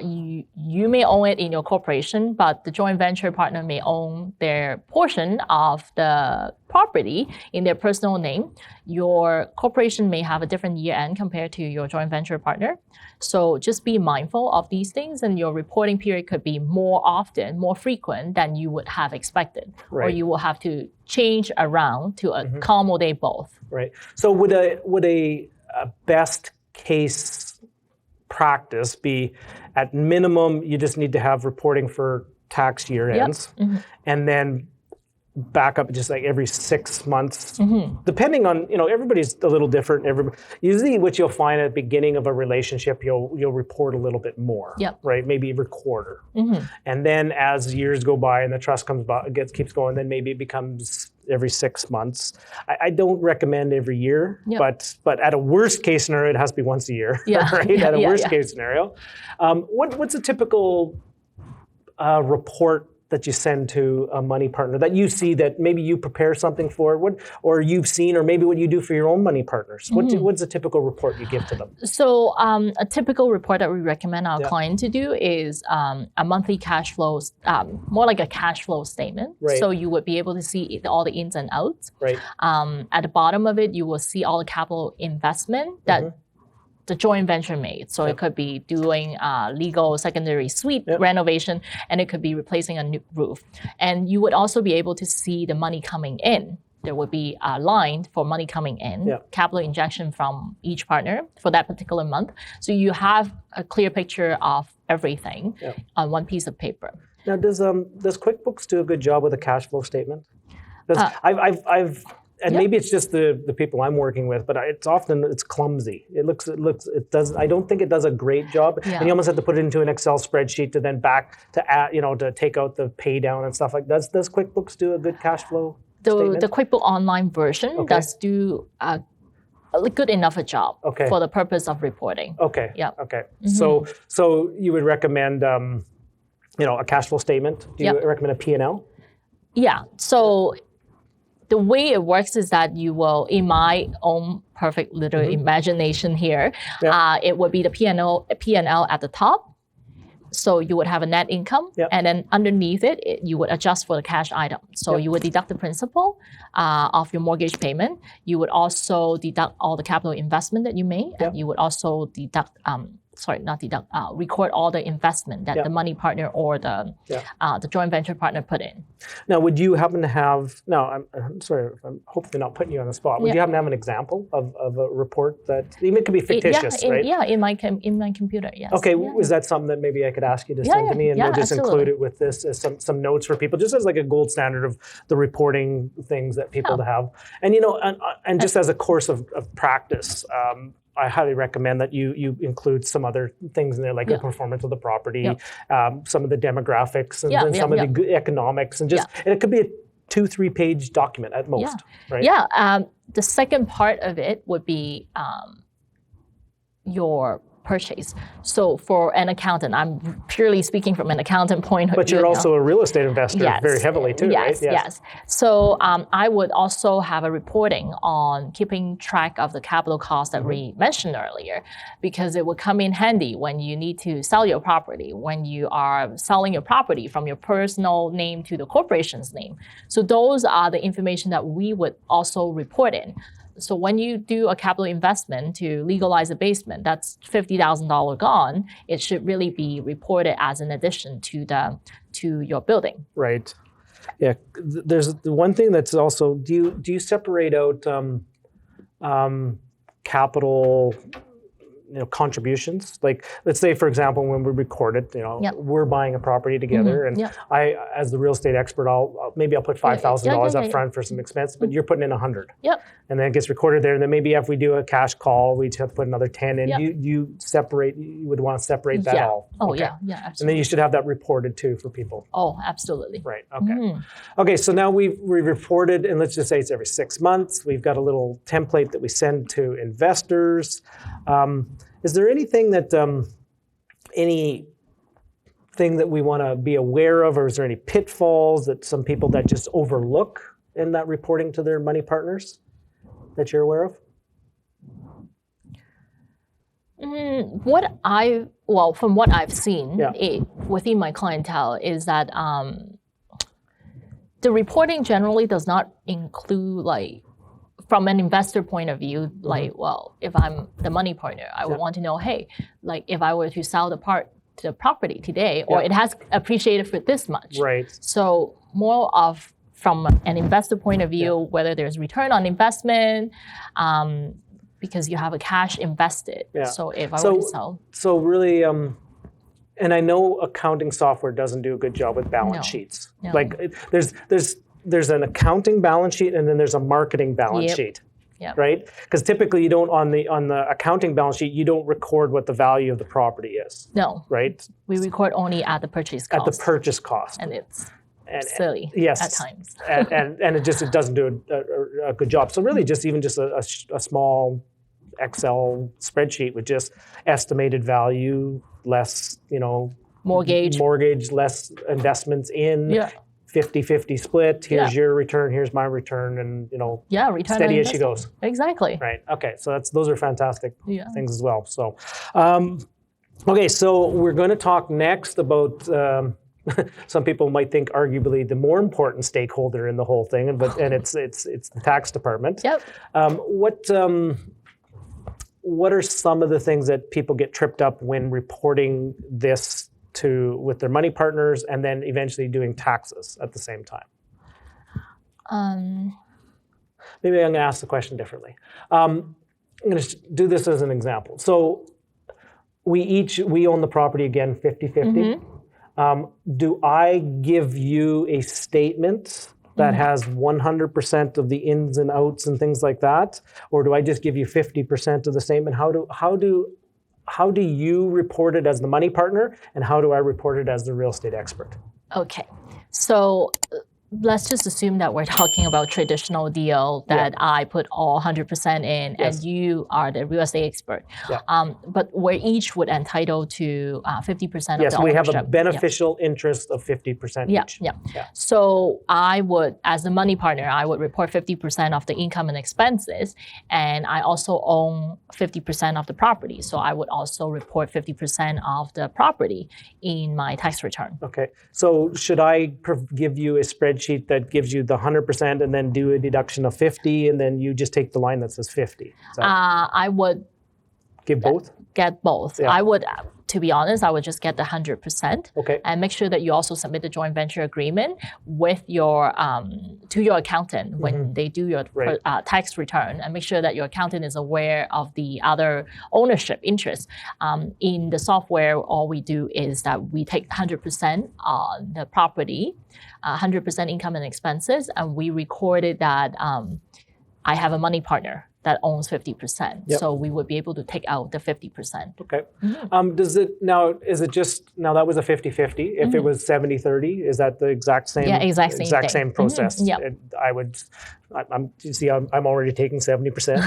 you may own it in your corporation, but the joint venture partner may own their portion of the property in their personal name. Your corporation may have a different year end compared to your joint venture partner. So just be mindful of these things, and your reporting period could be more frequent than you would have expected. Right. Or you will have to change around to accommodate both. Right. So would a best case practice be, at minimum, you just need to have reporting for tax year ends, and then back up just like every 6 months, depending on, everybody's a little different. Usually what you'll find at the beginning of a relationship, you'll report a little bit more, right? Maybe every quarter. And then as years go by and the trust keeps going, then maybe it becomes every 6 months. I don't recommend every year, but at a worst case scenario, it has to be once a year, right? At a worst case scenario. What's a typical report that you send to a money partner that you see that maybe you prepare something for, or you've seen, or maybe what you do for your own money partners? What's a typical report you give to them? So a typical report that we recommend our client to do is a monthly cash flow, more like a cash flow statement. Right. So you would be able to see all the ins and outs. Right. At the bottom of it, you will see all the capital investment that the joint venture made. So it could be doing legal secondary suite renovation, and it could be replacing a new roof. And you would also be able to see the money coming in. There would be a line for money coming in, capital injection from each partner for that particular month. So you have a clear picture of everything on one piece of paper. Now, does QuickBooks do a good job with a cash flow statement? And maybe it's just the people I'm working with, but it's clumsy. It does. I don't think it does a great job. And you almost have to put it into an Excel spreadsheet to then back to add, to take out the pay down and stuff like that. Does QuickBooks do a good cash flow statement? The QuickBooks Online version does do a good enough a job for the purpose of reporting. Okay. Yeah. Okay. So you would recommend, a cash flow statement? Do you recommend a P&L? Yeah. So the way it works is that you will, in my own perfect little imagination here, it would be the P&L at the top. So you would have a net income, and then underneath it, you would adjust for the cash item. So you would deduct the principal of your mortgage payment. You would also deduct all the capital investment that you made, and you would also deduct, record all the investment that the money partner or the joint venture partner put in. Now, would you happen to have, I'm sorry, I'm hopefully not putting you on the spot, would you happen to have an example of a report that, even it could be fictitious, right? In my computer, yes. Okay, is that something that maybe I could ask you to send to me, and we'll just include it with this as some notes for people, just as like a gold standard of the reporting things that people have. And, and just as a course of practice, I highly recommend that you include some other things in there, like the performance of the property, some of the demographics, and some of the economics, and and it could be 2-3 page document at most, right? Yeah. The second part of it would be your purchase. So for an accountant, I'm purely speaking from an accountant point of view. But you're also a real estate investor very heavily too, yes, right? Yes. So I would also have a reporting on keeping track of the capital costs that we mentioned earlier, because it would come in handy when you need to sell your property, when you are selling your property from your personal name to the corporation's name. So those are the information that we would also report in. So when you do a capital investment to legalize a basement, that's $50,000 gone. It should really be reported as an addition to your building. Right. Yeah. There's the one thing that's also, do you separate out capital contributions? Like, let's say, for example, when we record it, we're buying a property together, and I, as the real estate expert, I'll put $5,000 up front for some expense, but you're putting in 100. Yep. And then it gets recorded there, and then maybe if we do a cash call, we have to put another 10 in. You would want to separate that all. Oh, okay. yeah, absolutely. And then you should have that reported too for people. Oh, absolutely. Right. Okay. Okay. So now we reported, and let's just say it's every 6 months. We've got a little template that we send to investors. Is there anything that we want to be aware of, or is there any pitfalls that some people that just overlook in that reporting to their money partners that you're aware of? From what I've seen within my clientele is that the reporting generally does not include from an investor point of view, if I'm the money partner, I would want to know, hey, if I were to sell the property today, or it has appreciated for this much. Right. So more of from an investor point of view, whether there's return on investment, because you have a cash invested. Yeah. So if I were to sell. So really, and I know accounting software doesn't do a good job with balance sheets. No. There's an accounting balance sheet, and then there's a marketing balance sheet, right? Because typically you don't, on the accounting balance sheet, you don't record what the value of the property is. No. Right? We record only at the purchase cost. At the purchase cost. And it's silly at times. and it doesn't do a good job. So really just a small Excel spreadsheet with just estimated value, less, mortgage, less investments in, 50-50 split. Here's your return, here's my return, and return steady as she goes. Exactly. Right. Okay. So those are fantastic things as well. So, okay. So we're going to talk next about. Some people might think arguably the more important stakeholder in the whole thing, and it's the tax department. Yep. What are some of the things that people get tripped up when reporting this with their money partners, and then eventually doing taxes at the same time? Maybe I'm going to ask the question differently. I'm going to do this as an example. So we own the property again, 50-50. Do I give you a statement that has 100% of the ins and outs and things like that, or do I just give you 50% of the statement? How do you report it as the money partner, and how do I report it as the real estate expert? Okay, so let's just assume that we're talking about traditional deal that I put all 100% in, and you are the real estate expert. But we each would entitle to 50% of the ownership. Yes, we have a beneficial interest of 50% each. So I would, as the money partner, I would report 50% of the income and expenses, and I also own 50% of the property. So I would also report 50% of the property in my tax return. Okay, so should I give you a spreadsheet that gives you the 100% and then do a deduction of 50, and then you just take the line that says 50? I would give both? Get both. I would, to be honest, I would just get the 100%. Okay. And make sure that you also submit the joint venture agreement with your to your accountant when they do your tax return, and make sure that your accountant is aware of the other ownership interest. In the software, all we do is that we take 100% on the property, 100% income and expenses, and we recorded that I have a money partner that owns 50%. Yep. So we would be able to take out the 50%. Okay. Is it just, now that was a 50-50. If it was 70-30, is that the exact same? Yeah, exact same thing. Same process. Yep. You see, I'm already taking 70%.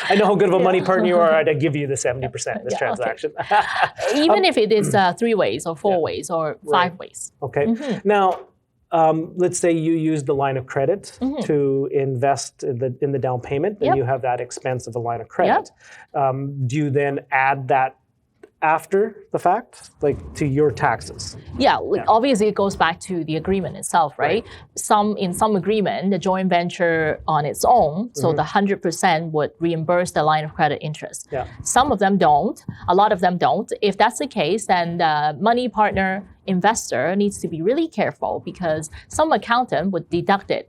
I know how good of a money partner you are. I'd give you the 70% in this transaction. Okay. Even if it is 3 ways or 4 ways or 5 ways. Okay. Now, let's say you use the line of credit to invest in the down payment, and you have that expense of a line of credit. Do you then add that after the fact, like to your taxes? Yeah, obviously it goes back to the agreement itself, right? In some agreement, the joint venture on its own, so the 100% would reimburse the line of credit interest. Yeah. Some of them don't, a lot of them don't. If that's the case, then the money partner investor needs to be really careful, because some accountant would deduct it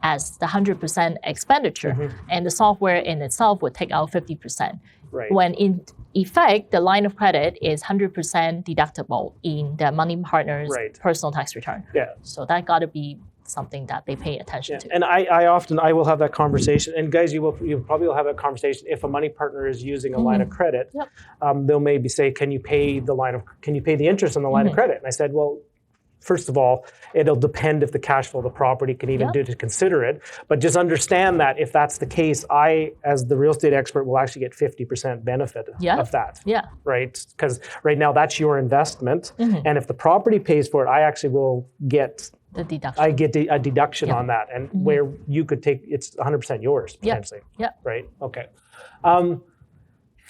as the 100% expenditure, and the software in itself would take out 50%. Right. When in effect, the line of credit is 100% deductible in the money partner's personal tax return. Yeah. So that got to be something that they pay attention to. And I will have that conversation. And guys, you probably will have that conversation if a money partner is using a line of credit. They'll maybe say, "Can you pay the interest on the line of credit?" And I said, well, first of all, it'll depend if the cash flow of the property can even do to consider it. But just understand that if that's the case, I, as the real estate expert, will actually get 50% benefit of that. Yeah. Right? Because right now that's your investment. And if the property pays for it, I actually will get the deduction. I get a deduction on that. And where you could take, it's 100% yours potentially. Yeah. Right? Okay.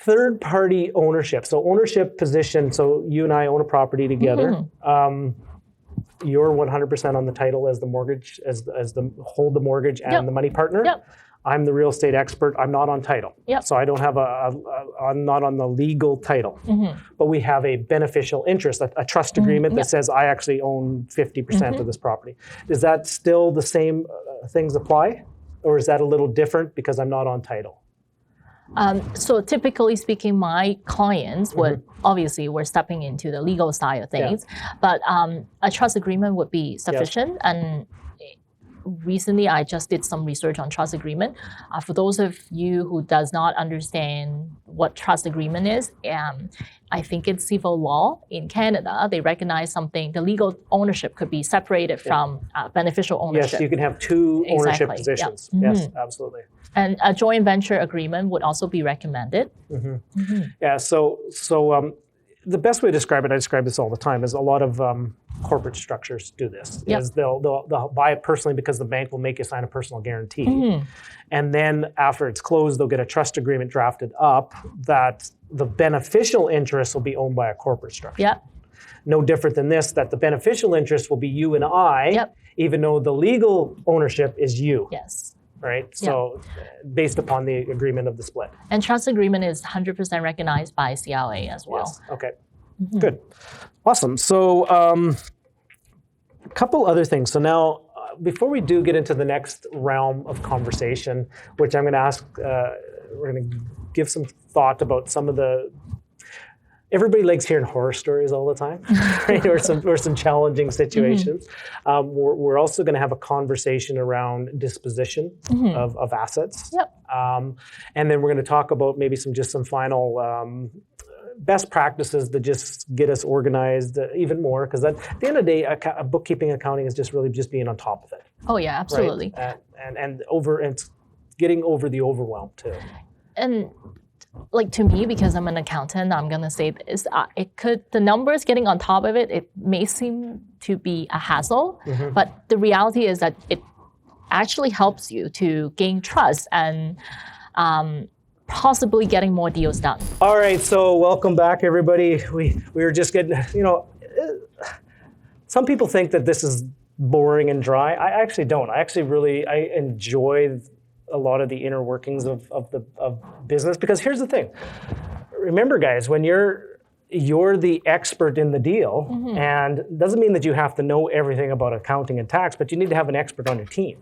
Third party ownership. So ownership position. So you and I own a property together. You're 100% on the title as the mortgage, as the hold the mortgage and the money partner. I'm the real estate expert. I'm not on title. So I don't have I'm not on the legal title. But we have a beneficial interest, a trust agreement that says I actually own 50% of this property. Is that still the same things apply? Or is that a little different because I'm not on title? So typically speaking, my clients would, obviously we're stepping into the legal side of things, but a trust agreement would be sufficient. And recently I just did some research on trust agreement. For those of you who does not understand what trust agreement is, I think in civil law in Canada, they recognize something, the legal ownership could be separated from beneficial ownership. Yes, you can have two ownership positions. Yes, absolutely. And a joint venture agreement would also be recommended. Yeah, so the best way to describe it, I describe this all the time, is a lot of corporate structures do this. Is they'll buy it personally because the bank will make you sign a personal guarantee. And then after it's closed, they'll get a trust agreement drafted up that the beneficial interest will be owned by a corporate structure. No different than this, that the beneficial interest will be you and I, even though the legal ownership is you. Right? So based upon the agreement of the split. And trust agreement is 100% recognized by CLA as well. Yes. Okay. Good. Awesome. So a couple other things. So now, before we do get into the next realm of conversation, which I'm going to ask, we're going to give some thought about some of the, everybody likes hearing horror stories all the time, right? or some challenging situations. We're also going to have a conversation around disposition of assets. And then we're going to talk about maybe some final best practices that just get us organized even more. Because at the end of the day, bookkeeping accounting is just really just being on top of it. Oh yeah, absolutely. Right? And it's getting over the overwhelm too. And like to me, because I'm an accountant, I'm gonna say this: the numbers getting on top of it, it may seem to be a hassle, but the reality is that it actually helps you to gain trust and possibly getting more deals done. All right, so welcome back, everybody. We were just getting, some people think that this is boring and dry. I actually don't. I enjoy a lot of the inner workings of business, because here's the thing. Remember, guys, when you're the expert in the deal, and it doesn't mean that you have to know everything about accounting and tax, but you need to have an expert on your team,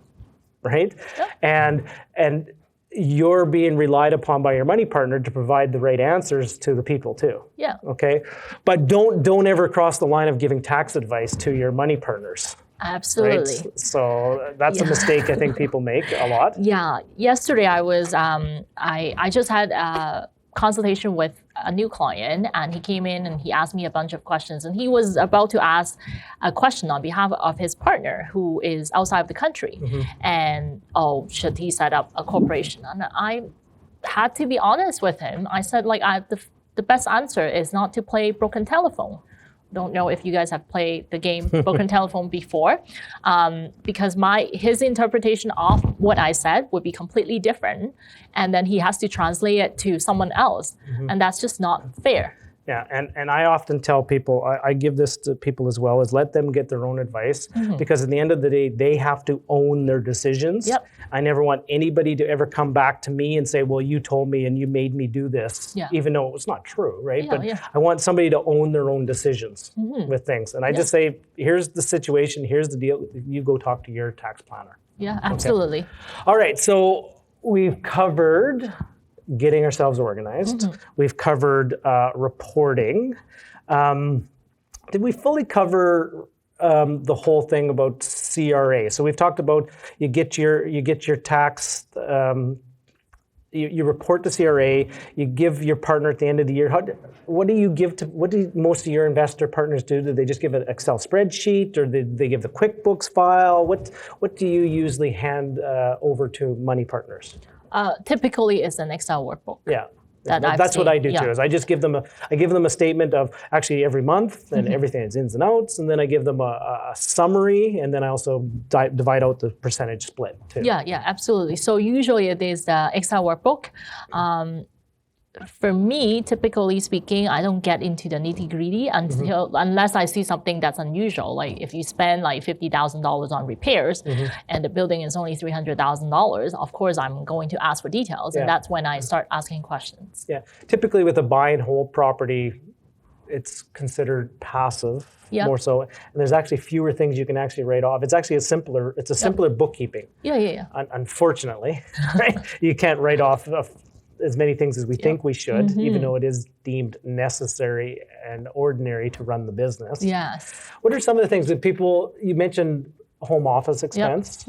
right? And you're being relied upon by your money partner to provide the right answers to the people too. Okay? But don't ever cross the line of giving tax advice to your money partners. Absolutely. Right? So that's a mistake I think people make a lot. Yeah. Yesterday I was I just had a consultation with a new client, and he came in and he asked me a bunch of questions, and he was about to ask a question on behalf of his partner who is outside of the country. And should he set up a corporation? And I had to be honest with him. I said, like, the best answer is not to play broken telephone. Don't know if you guys have played the game Broken Telephone before, because his interpretation of what I said would be completely different, and then he has to translate it to someone else, and that's just not fair. Yeah, and I often tell people, I give this to people as well, is let them get their own advice, because at the end of the day, they have to own their decisions. Yep. I never want anybody to ever come back to me and say, well, you told me and you made me do this, even though it was not true, right? But I want somebody to own their own decisions with things. And I just say, here's the situation, here's the deal, you go talk to your tax planner. Yeah, absolutely. Okay. All right, so we've covered getting ourselves organized. We've covered reporting. Did we fully cover the whole thing about CRA? So we've talked about you get your tax. You report to CRA. You give your partner at the end of the year. What do most of your investor partners do? Do they just give an Excel spreadsheet, or do they give the QuickBooks file? What do you usually hand over to money partners? Typically, it's an Excel workbook. Yeah, that's what I do too. Is I just give them a statement of actually every month and everything, its ins and outs, and then I give them a summary, and then I also divide out the percentage split too. Yeah, absolutely. So usually it is the Excel workbook. For me, typically speaking, I don't get into the nitty-gritty unless I see something that's unusual. Like if you spend like $50,000 on repairs and the building is only $300,000, of course I'm going to ask for details, and that's when I start asking questions. Yeah, typically with a buy and hold property, it's considered passive more so, and there's actually fewer things you can actually write off. It's actually simpler bookkeeping. Yeah. Unfortunately, right? You can't write off as many things as we think we should, even though it is deemed necessary and ordinary to run the business. Yes. What are some of the things that you mentioned home office expense,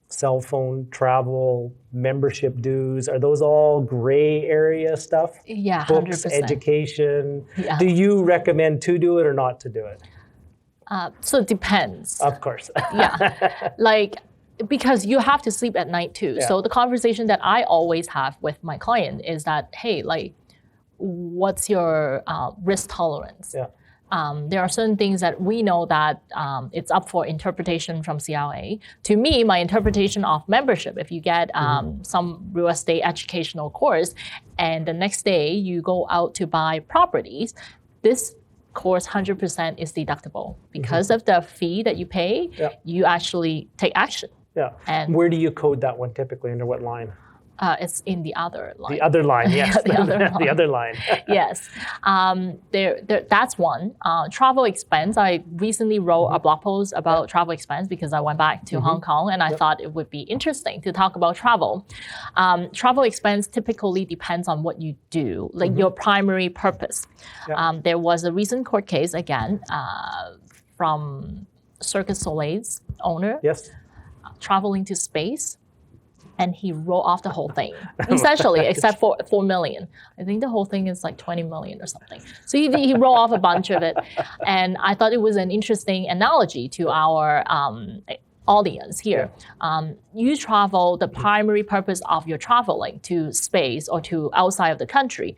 cell phone, travel, membership dues, are those all gray area stuff? Yeah, Books, 100%. Education. Yeah. Do you recommend to do it or not to do it? So it depends. Of course. Because you have to sleep at night too. Yeah. So the conversation that I always have with my client is that, hey, like, what's your risk tolerance? Yeah. There are certain things that we know that it's up for interpretation from CRA. To me, my interpretation of membership, if you get some real estate educational course and the next day you go out to buy properties, this course 100% is deductible. Because of the fee that you pay, you actually take action. Yeah. And where do you code that one typically? Under what line? It's in the other line. The other line, yes. The other line. The other line. Yes. That's one. Travel expense. I recently wrote a blog post about travel expense because I went back to Hong Kong, and I thought it would be interesting to talk about travel. Travel expense typically depends on what you do, like your primary purpose. There was a recent court case, again, from Cirque du Soleil's owner. Yes. Traveling to space, and he wrote off the whole thing, essentially, except for $4 million. I think the whole thing is like $20 million or something. So he wrote off a bunch of it, and I thought it was an interesting analogy to our audience here. You travel, the primary purpose of your traveling to space or to outside of the country.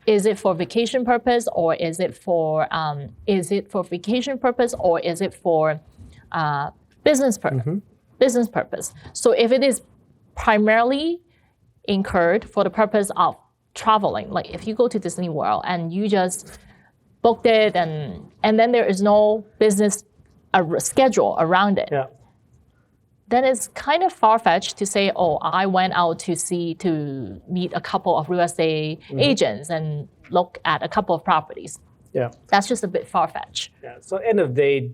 Is it for vacation purpose, or is it for vacation purpose, or is it for business purpose? Business purpose. So if it is primarily incurred for the purpose of traveling, like if you go to Disney World and you just booked it and then there is no business schedule around it, then it's kind of far-fetched to say, oh, I went out to meet a couple of real estate agents and look at a couple of properties. Yeah. That's just a bit far-fetched. Yeah. So end of the day,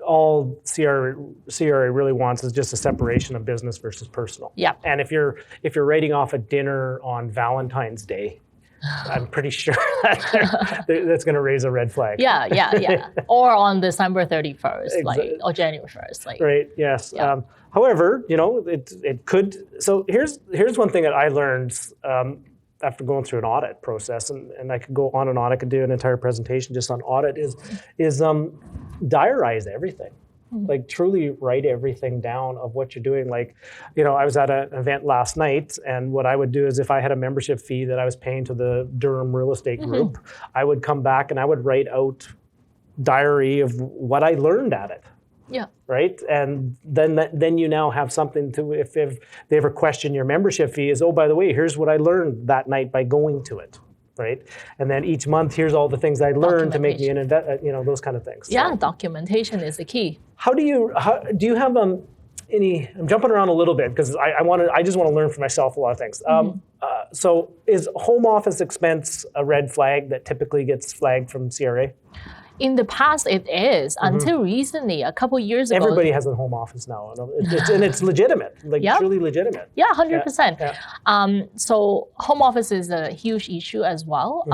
all CRA really wants is just a separation of business versus personal. Yeah. And if you're writing off a dinner on Valentine's Day, I'm pretty sure that's going to raise a red flag. Yeah. Or on December 31st, or January 1st. Right, yes. Yeah. However, it could, so here's one thing that I learned after going through an audit process, and I could go on and on, I could do an entire presentation just on audit, is diarize everything. Like truly write everything down of what you're doing. Like, I was at an event last night, and what I would do is if I had a membership fee that I was paying to the Durham Real Estate Group, I would come back and I would write out diary of what I learned at it. Yeah. Right? And then you now have something to, if they ever question your membership fee, is, oh, by the way, here's what I learned that night by going to it. Right? And then each month, here's all the things I learned to make me an those kind of things. Yeah, so, documentation is the key. Do you have any, I'm jumping around a little bit because I just want to learn for myself a lot of things. So is home office expense a red flag that typically gets flagged from CRA? In the past, it is. Until recently, a couple years ago. Everybody has a home office now, and it's legitimate, truly legitimate. Yeah, 100%. Yeah. So home office is a huge issue as well,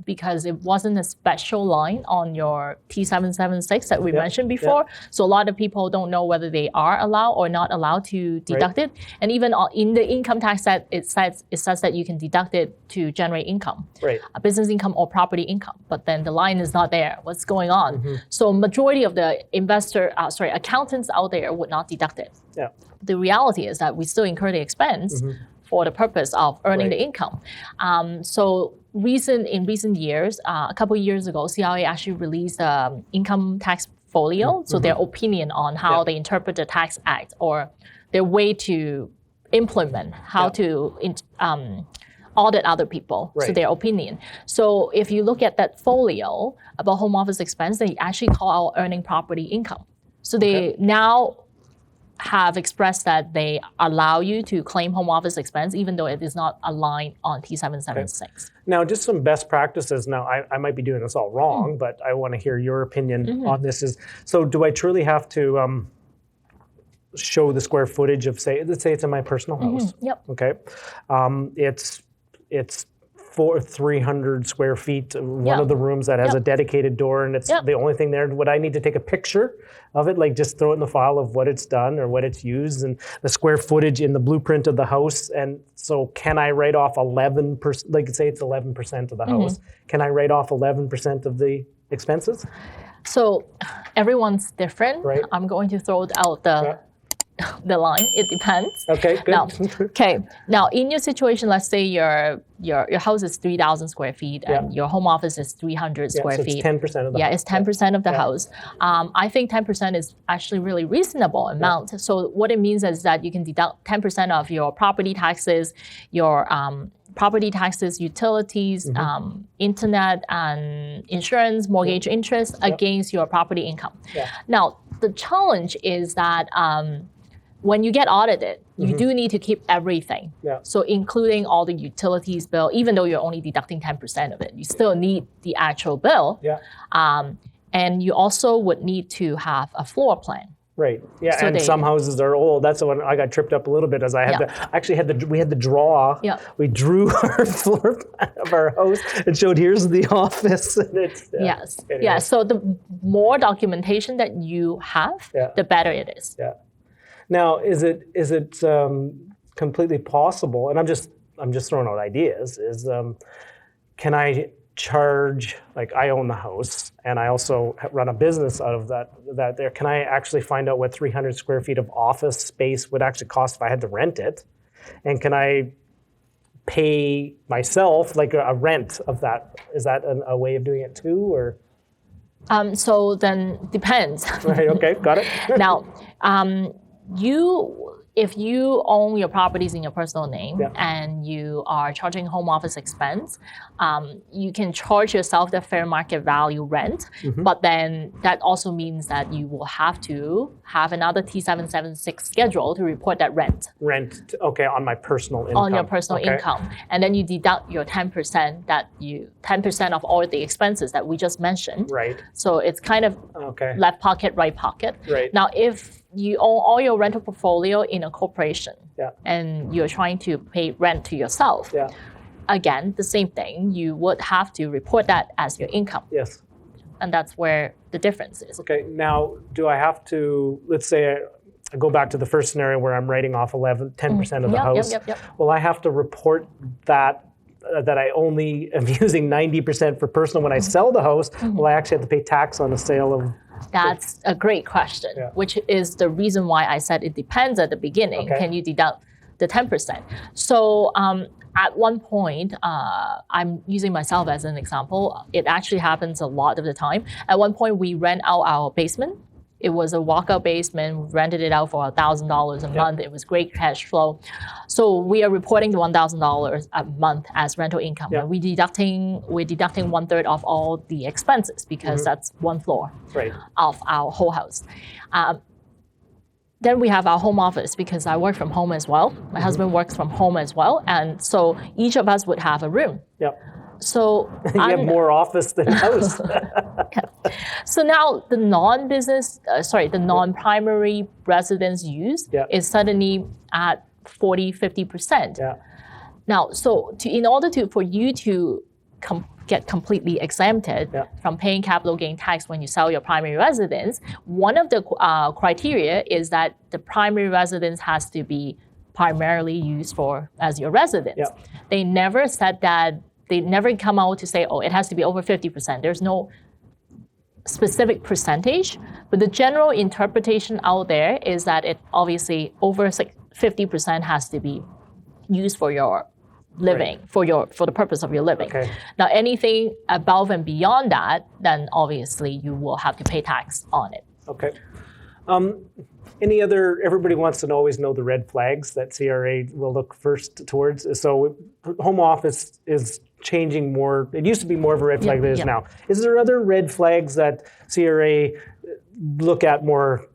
because it wasn't a special line on your T776 that we mentioned before. So a lot of people don't know whether they are allowed or not allowed to deduct it. And even in the income tax set, it says that you can deduct it to generate income, a business income or property income. But then the line is not there. What's going on? So majority of the accountants out there would not deduct it. Yeah. The reality is that we still incur the expense for the purpose of earning the income. So in recent years, a couple of years ago, CRA actually released the income tax folio, so their opinion on how they interpret the Tax Act or their way to implement how to audit other people, so their opinion. So if you look at that folio about home office expense, they actually call out earning property income. So they now have expressed that they allow you to claim home office expense even though it is not aligned on T776. Okay. Now, just some best practices. Now, I might be doing this all wrong, but I want to hear your opinion on this. So do I truly have to show the square footage of, let's say it's in my personal house. Okay. It's 300 square feet, one of the rooms that has a dedicated door, and it's the only thing there. Would I need to take a picture of it, like just throw it in the file of what it's done or what it's used and the square footage in the blueprint of the house? And so can I write off 11%, like say it's 11% of the house, can I write off 11% of the expenses? So everyone's different. Right. I'm going to throw out the line. It depends. Okay, good. Now in your situation, let's say your house is 3,000 square feet and your home office is 300 square feet. It's 10% of the house. It's 10% of the house. I think 10% is actually really reasonable amount. So what it means is that you can deduct 10% of your property taxes, utilities, internet, and insurance, mortgage interest against your property income. Now the challenge is that when you get audited, you do need to keep everything. So including all the utilities bill, even though you're only deducting 10% of it, you still need the actual bill. And you also would need to have a floor plan. Right. Yeah, so and some houses are old. That's the one I got tripped up a little bit as I had we had to draw. We drew our floor plan of our house and showed here's the office. And it's, anyway. So the more documentation that you have, the better it is. Now, is it completely possible? And I'm just throwing out ideas. Can I charge, like I own the house and I also run a business out of that there. Can I actually find out what 300 square feet of office space would actually cost if I had to rent it? And can I pay myself like a rent of that? Is that a way of doing it too, or? So then depends. Right, okay, got it. Now, if you own your properties in your personal name and you are charging home office expense, you can charge yourself the fair market value rent, but then that also means that you will have to have another T776 schedule to report that rent. On my personal income. On your personal income. And then you deduct your 10% of all the expenses that we just mentioned. Right. So it's kind of left pocket, right pocket. Right. Now, if you own all your rental portfolio in a corporation and you're trying to pay rent to yourself, again, the same thing. You would have to report that as your income. Yes. And that's where the difference is. Okay, now do I have to, let's say I go back to the first scenario where I'm writing off 10% of the house. Yep. Well, I have to report that I only am using 90% for personal when I sell the house. Will I actually have to pay tax on the sale of? That's a great question, which is the reason why I said it depends at the beginning. Okay. Can you deduct the 10%? So at one point, I'm using myself as an example. It actually happens a lot of the time. At one point, we rent out our basement. It was a walkout basement. We rented it out for $1,000 a month. It was great cash flow. So we are reporting the $1,000 a month as rental income. And we're deducting 1/3 of all the expenses because that's one floor of our whole house. Then we have our home office because I work from home as well. My husband works from home as well. And so each of us would have a room. So you have more office than house. So now the non-primary residence use is suddenly at 40-50%. Now, so in order for you to get completely exempted from paying capital gain tax when you sell your primary residence, one of the criteria is that the primary residence has to be primarily used as your residence. They never said that. They never come out to say, oh, it has to be over 50%. There's no specific percentage, but the general interpretation out there is that it obviously over 50% has to be used for your living, for the purpose of your living. Now, anything above and beyond that, then obviously you will have to pay tax on it. Everybody wants to always know the red flags that CRA will look first towards. So home office is changing more. It used to be more of a red flag than it is now. Is there other red flags that CRA look at more,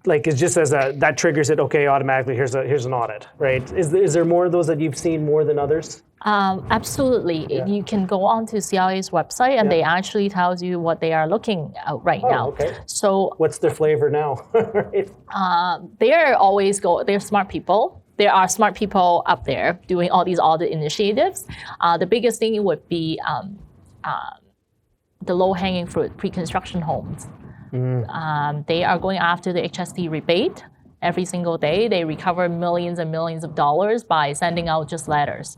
like it's just as that triggers it, okay, automatically here's an audit, right? Is there more of those that you've seen more than others? Absolutely. You can go onto CRA's website and they actually tells you what they are looking at right now. So what's their flavor now? They're smart people. There are smart people up there doing all these audit initiatives. The biggest thing would be the low-hanging fruit, pre-construction homes. They are going after the HST rebate every single day. They recover millions and millions of dollars by sending out just letters.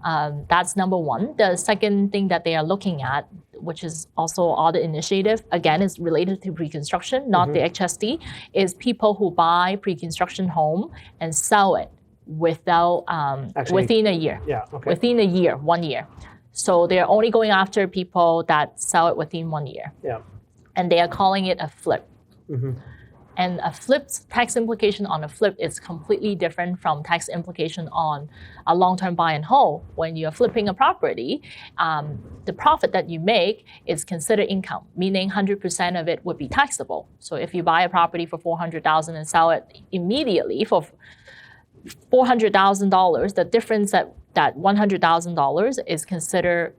That's number one. The second thing that they are looking at, which is also audit initiative, again, is related to pre-construction, not the HST, is people who buy pre-construction home and sell it within a year. Within a year, 1 year. So they're only going after people that sell it within 1 year. And they are calling it a flip. And a flip's tax implication on a flip is completely different from tax implication on a long-term buy and hold. When you're flipping a property, the profit that you make is considered income, meaning 100% of it would be taxable. So if you buy a property for $400,000 and sell it immediately for $400,000, the difference that $100,000 is considered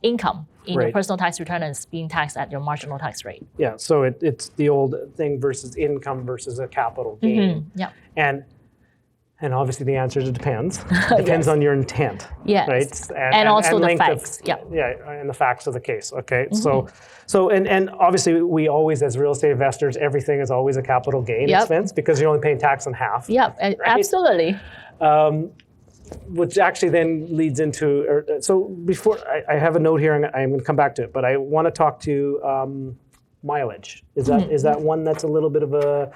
income in your personal tax return and it's being taxed at your marginal tax rate. So it's the old thing versus income versus a capital gain. And obviously the answer is it depends. It depends on your intent. Right? And also the facts. And the facts of the case. So and obviously we always, as real estate investors, everything is always a capital gain expense because you're only paying tax on half. Right? Absolutely. Which actually then leads into, so before, I have a note here and I'm going to come back to it, but I want to talk to mileage. Is that one that's a little bit of a,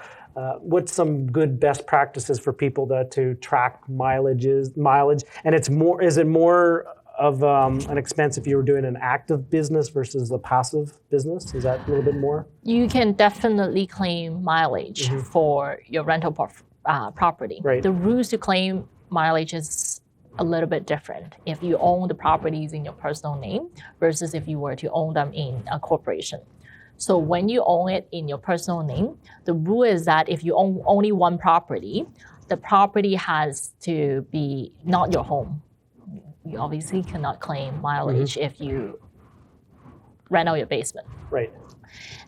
what's some good best practices for people to track mileage? And is it more of an expense if you were doing an active business versus a passive business? Is that a little bit more? You can definitely claim mileage for your rental property. The rules to claim mileage is a little bit different if you own the properties in your personal name versus if you were to own them in a corporation. So when you own it in your personal name, the rule is that if you own only one property, the property has to be not your home. You obviously cannot claim mileage if you rent out your basement.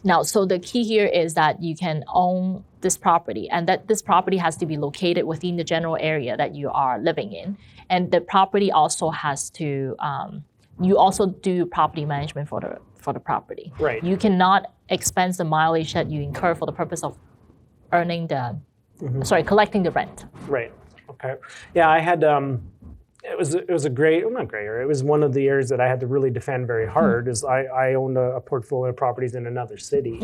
Now, so the key here is that you can own this property, and that this property has to be located within the general area that you are living in. And the property also has to, you also do property management for the property. Right. You cannot expense the mileage that you incur for the purpose of earning the, collecting the rent. Right. Okay. Yeah, I had, it was a great, well, not great area. It was one of the areas that I had to really defend very hard. Is I owned a portfolio of properties in another city,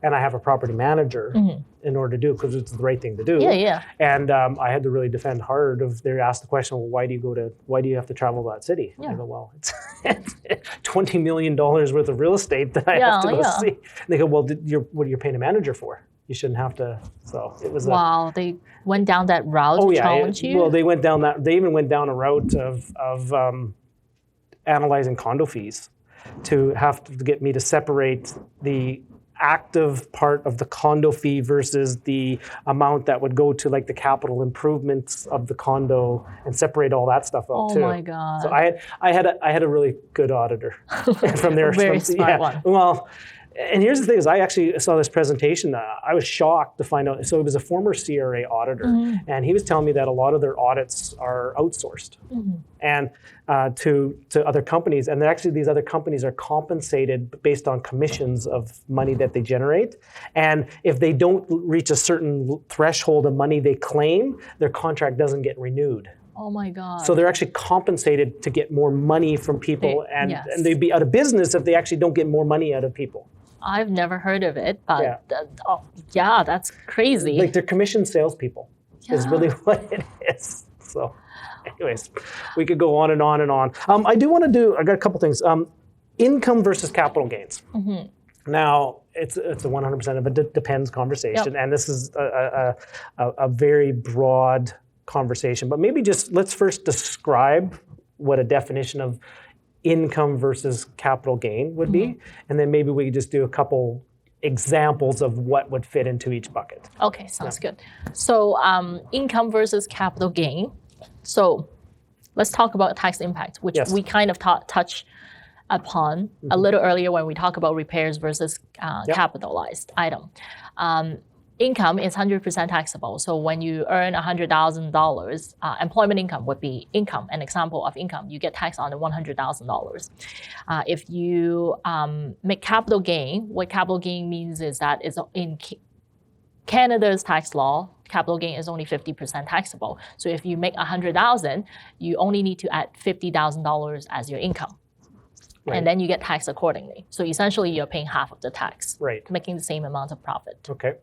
and I have a property manager in order to do it because it's the right thing to do. Yeah. And I had to really defend hard. They asked the question, well, why do you have to travel to that city? Yeah. I go, well, it's $20 million worth of real estate that I have to go see. And they go, well, what are you paying a manager for? You shouldn't have to. So it was. Wow, they went down that route to challenge you? Well, they went down that. They even went down a route of analyzing condo fees to have to get me to separate the active part of the condo fee versus the amount that would go to like the capital improvements of the condo and separate all that stuff out too. Oh my God. So I had a really good auditor from there. Very smart one. Well. And here's the thing: is I actually saw this presentation. I was shocked to find out. So it was a former CRA auditor, and he was telling me that a lot of their audits are outsourced, and to other companies. And actually, these other companies are compensated based on commissions of money that they generate. And if they don't reach a certain threshold of money they claim, their contract doesn't get renewed. Oh my God. So they're actually compensated to get more money from people, and they'd be out of business if they actually don't get more money out of people. I've never heard of it, but that's crazy. Like they're commissioned salespeople is really what it is. So anyways, we could go on and on and on. I got a couple things. Income versus capital gains. Now, it's a 100% of a depends conversation, and this is a very broad conversation. But maybe just let's first describe what a definition of income versus capital gain would be, and then maybe we could just do a couple examples of what would fit into each bucket. Okay, sounds good. So income versus capital gain. So let's talk about tax impact, which we kind of touched upon a little earlier when we talk about repairs versus capitalized item. Income is 100% taxable. So when you earn $100,000, employment income would be income, an example of income. You get taxed on the $100,000. If you make capital gain, what capital gain means is that it's in Canada's tax law, capital gain is only 50% taxable. So if you make $100,000, you only need to add $50,000 as your income. Right. And then you get taxed accordingly. So essentially, you're paying half of the tax, making the same amount of profit. Okay.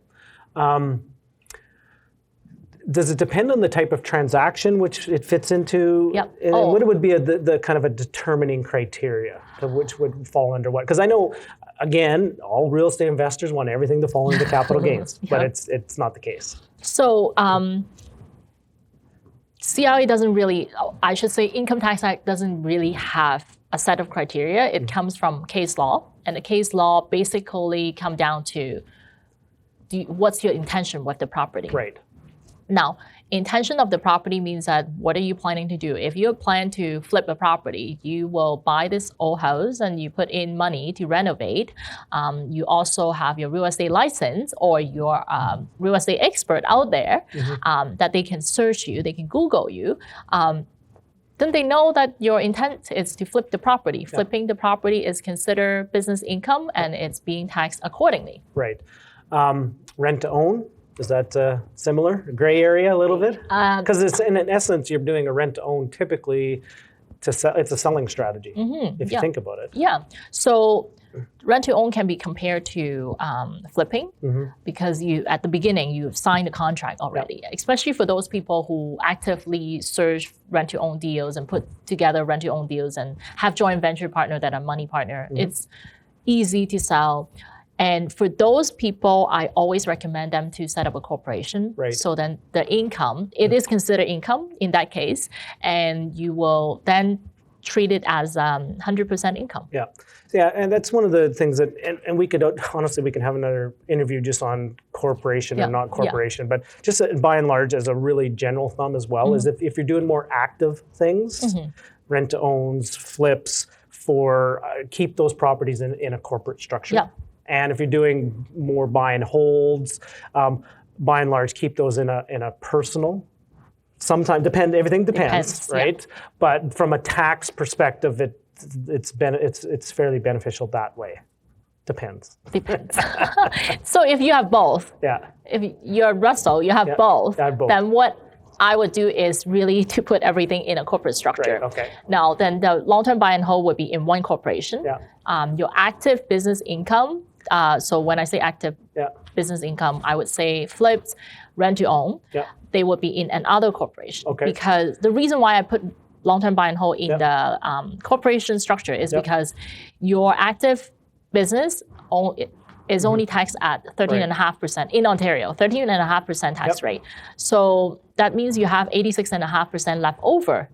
Does it depend on the type of transaction which it fits into? Yep. And what would be the kind of a determining criteria of which would fall under what? Because I know, again, all real estate investors want everything to fall into capital gains, but it's not the case. So CRA doesn't really, I should say Income Tax Act doesn't really have a set of criteria. It comes from case law, and the case law basically come down to what's your intention with the property? Right. Now, intention of the property means that what are you planning to do? If you plan to flip a property, you will buy this old house and you put in money to renovate. You also have your real estate license or your real estate expert out there that they can search you, they can Google you. Then they know that your intent is to flip the property. Flipping the property is considered business income and it's being taxed accordingly. Right. Rent to own, is that similar? Gray area a little bit? Because it's in essence, you're doing a rent to own typically to sell, it's a selling strategy if you think about it. Yeah. So rent to own can be compared to flipping because you at the beginning you've signed a contract already, especially for those people who actively search rent to own deals and put together rent to own deals and have joint venture partner that are money partner. It's easy to sell. And for those people, I always recommend them to set up a corporation. Right. So then the income, it is considered income in that case, and you will then treat it as 100% income. Yeah, and that's one of the things that, and we could, honestly, we can have another interview just on corporation or not corporation, but just by and large, as a really general thumb as well, is if you're doing more active things, rent to owns, flips, keep those properties in a corporate structure. And if you're doing more buy and holds, by and large, keep those in a personal. Sometimes everything depends, right? Yeah. But from a tax perspective, it's fairly beneficial that way. Depends. So if you have both, yeah. If you're Russell, you have both, then what I would do is really to put everything in a corporate structure. Right, okay. Now, then the long-term buy and hold would be in one corporation. Yeah. Your active business income, so when I say active business income, I would say flips, rent to own, they would be in another corporation. Okay. Because the reason why I put long-term buy and hold in the corporation structure is because your active business is only taxed at 13.5% in Ontario, 13.5% tax rate. So that means you have 86.5% left over.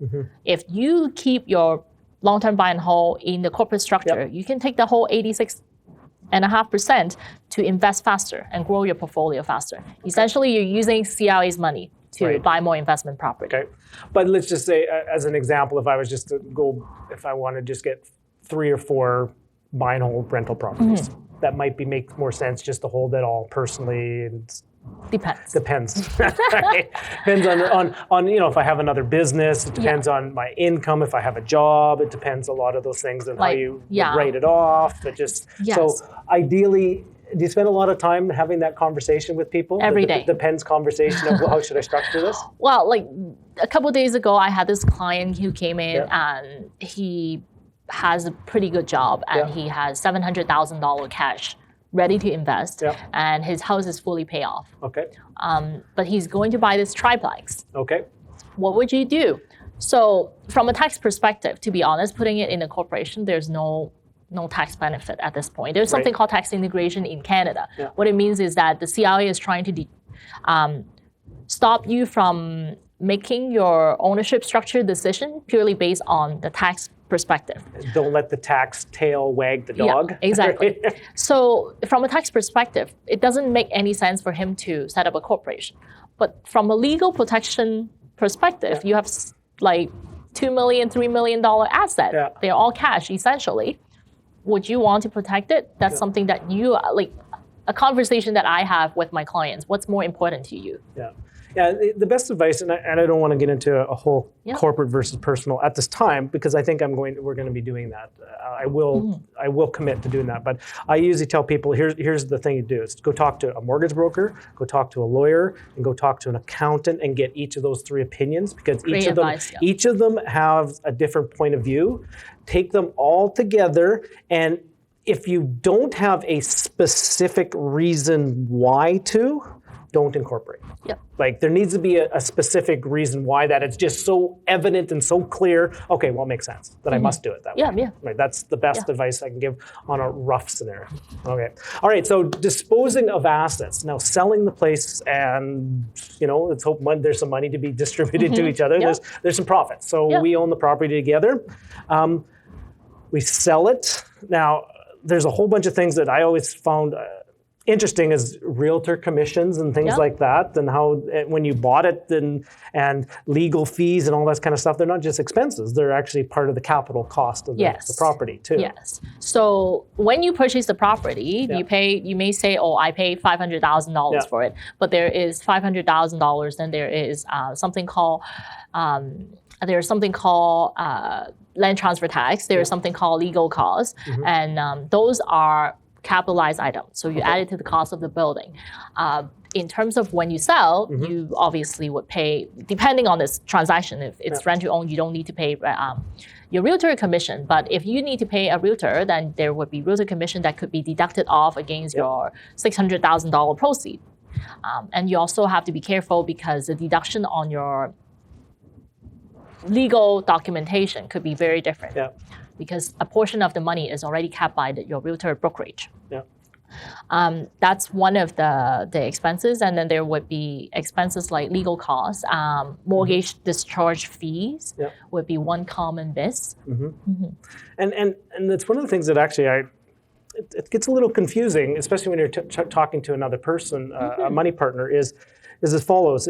If you keep your long-term buy and hold in the corporate structure, you can take the whole 86.5% to invest faster and grow your portfolio faster. Essentially, you're using CRA's money to buy more investment property. Okay, but let's just say, as an example, if I was just to go, if I want to just get 3 or 4 buy and hold rental properties, that might make more sense just to hold it all personally. Depends. Right? Depends on if I have another business. It depends on my income. If I have a job, it depends a lot of those things and how you write it off. It just so ideally. Do you spend a lot of time having that conversation with people? Every day. The depends conversation of how should I structure this? Well, like a couple of days ago, I had this client who came in and he has a pretty good job and he has $700,000 cash ready to invest and his house is fully paid off. Okay. But he's going to buy this triplex. Okay. What would you do? So from a tax perspective, to be honest, putting it in a corporation, there's no tax benefit at this point. There's something called tax integration in Canada. What it means is that the CRA is trying to stop you from making your ownership structure decision purely based on the tax perspective. Don't let the tax tail wag the dog. Yeah, exactly. So from a tax perspective, it doesn't make any sense for him to set up a corporation. But from a legal protection perspective, you have like $2 million, $3 million asset. They're all cash, essentially. Would you want to protect it? That's something that you, like a conversation that I have with my clients. What's more important to you? Yeah, the best advice, and I don't want to get into a whole corporate versus personal at this time, because I think we're going to be doing that. I will commit to doing that. But I usually tell people, here's the thing you do: is go talk to a mortgage broker, go talk to a lawyer, and go talk to an accountant, and get each of those 3 opinions, because each of them have a different point of view. Take them all together, and if you don't have a specific reason why to, don't incorporate. Like there needs to be a specific reason why that it's just so evident and so clear. Okay, well, it makes sense that I must do it that way. Right, that's the best advice I can give on a rough scenario. Okay, all right. So disposing of assets. Now selling the place, and let's hope there's some money to be distributed to each other. There's some profits. So we own the property together. We sell it. Now there's a whole bunch of things that I always found interesting is realtor commissions and things like that, and how when you bought it and legal fees and all that kind of stuff, they're not just expenses, they're actually part of the capital cost of the property too. Yes. So when you purchase the property, you may say, oh, I paid $500,000 for it, but there is $500,000, and there is something called land transfer tax. There is something called legal costs, and those are capitalized items. So you add it to the cost of the building. In terms of when you sell, you obviously would pay, depending on this transaction. If it's rent to own, you don't need to pay your realtor commission. But if you need to pay a realtor, then there would be realtor commission that could be deducted off against your $600,000 proceed. And you also have to be careful, because the deduction on your legal documentation could be very different. Because a portion of the money is already capped by your realtor brokerage. That's one of the expenses, and then there would be expenses like legal costs, mortgage discharge fees would be one common miss. And that's one of the things that actually it gets a little confusing, especially when you're talking to another person, a money partner, is as follows: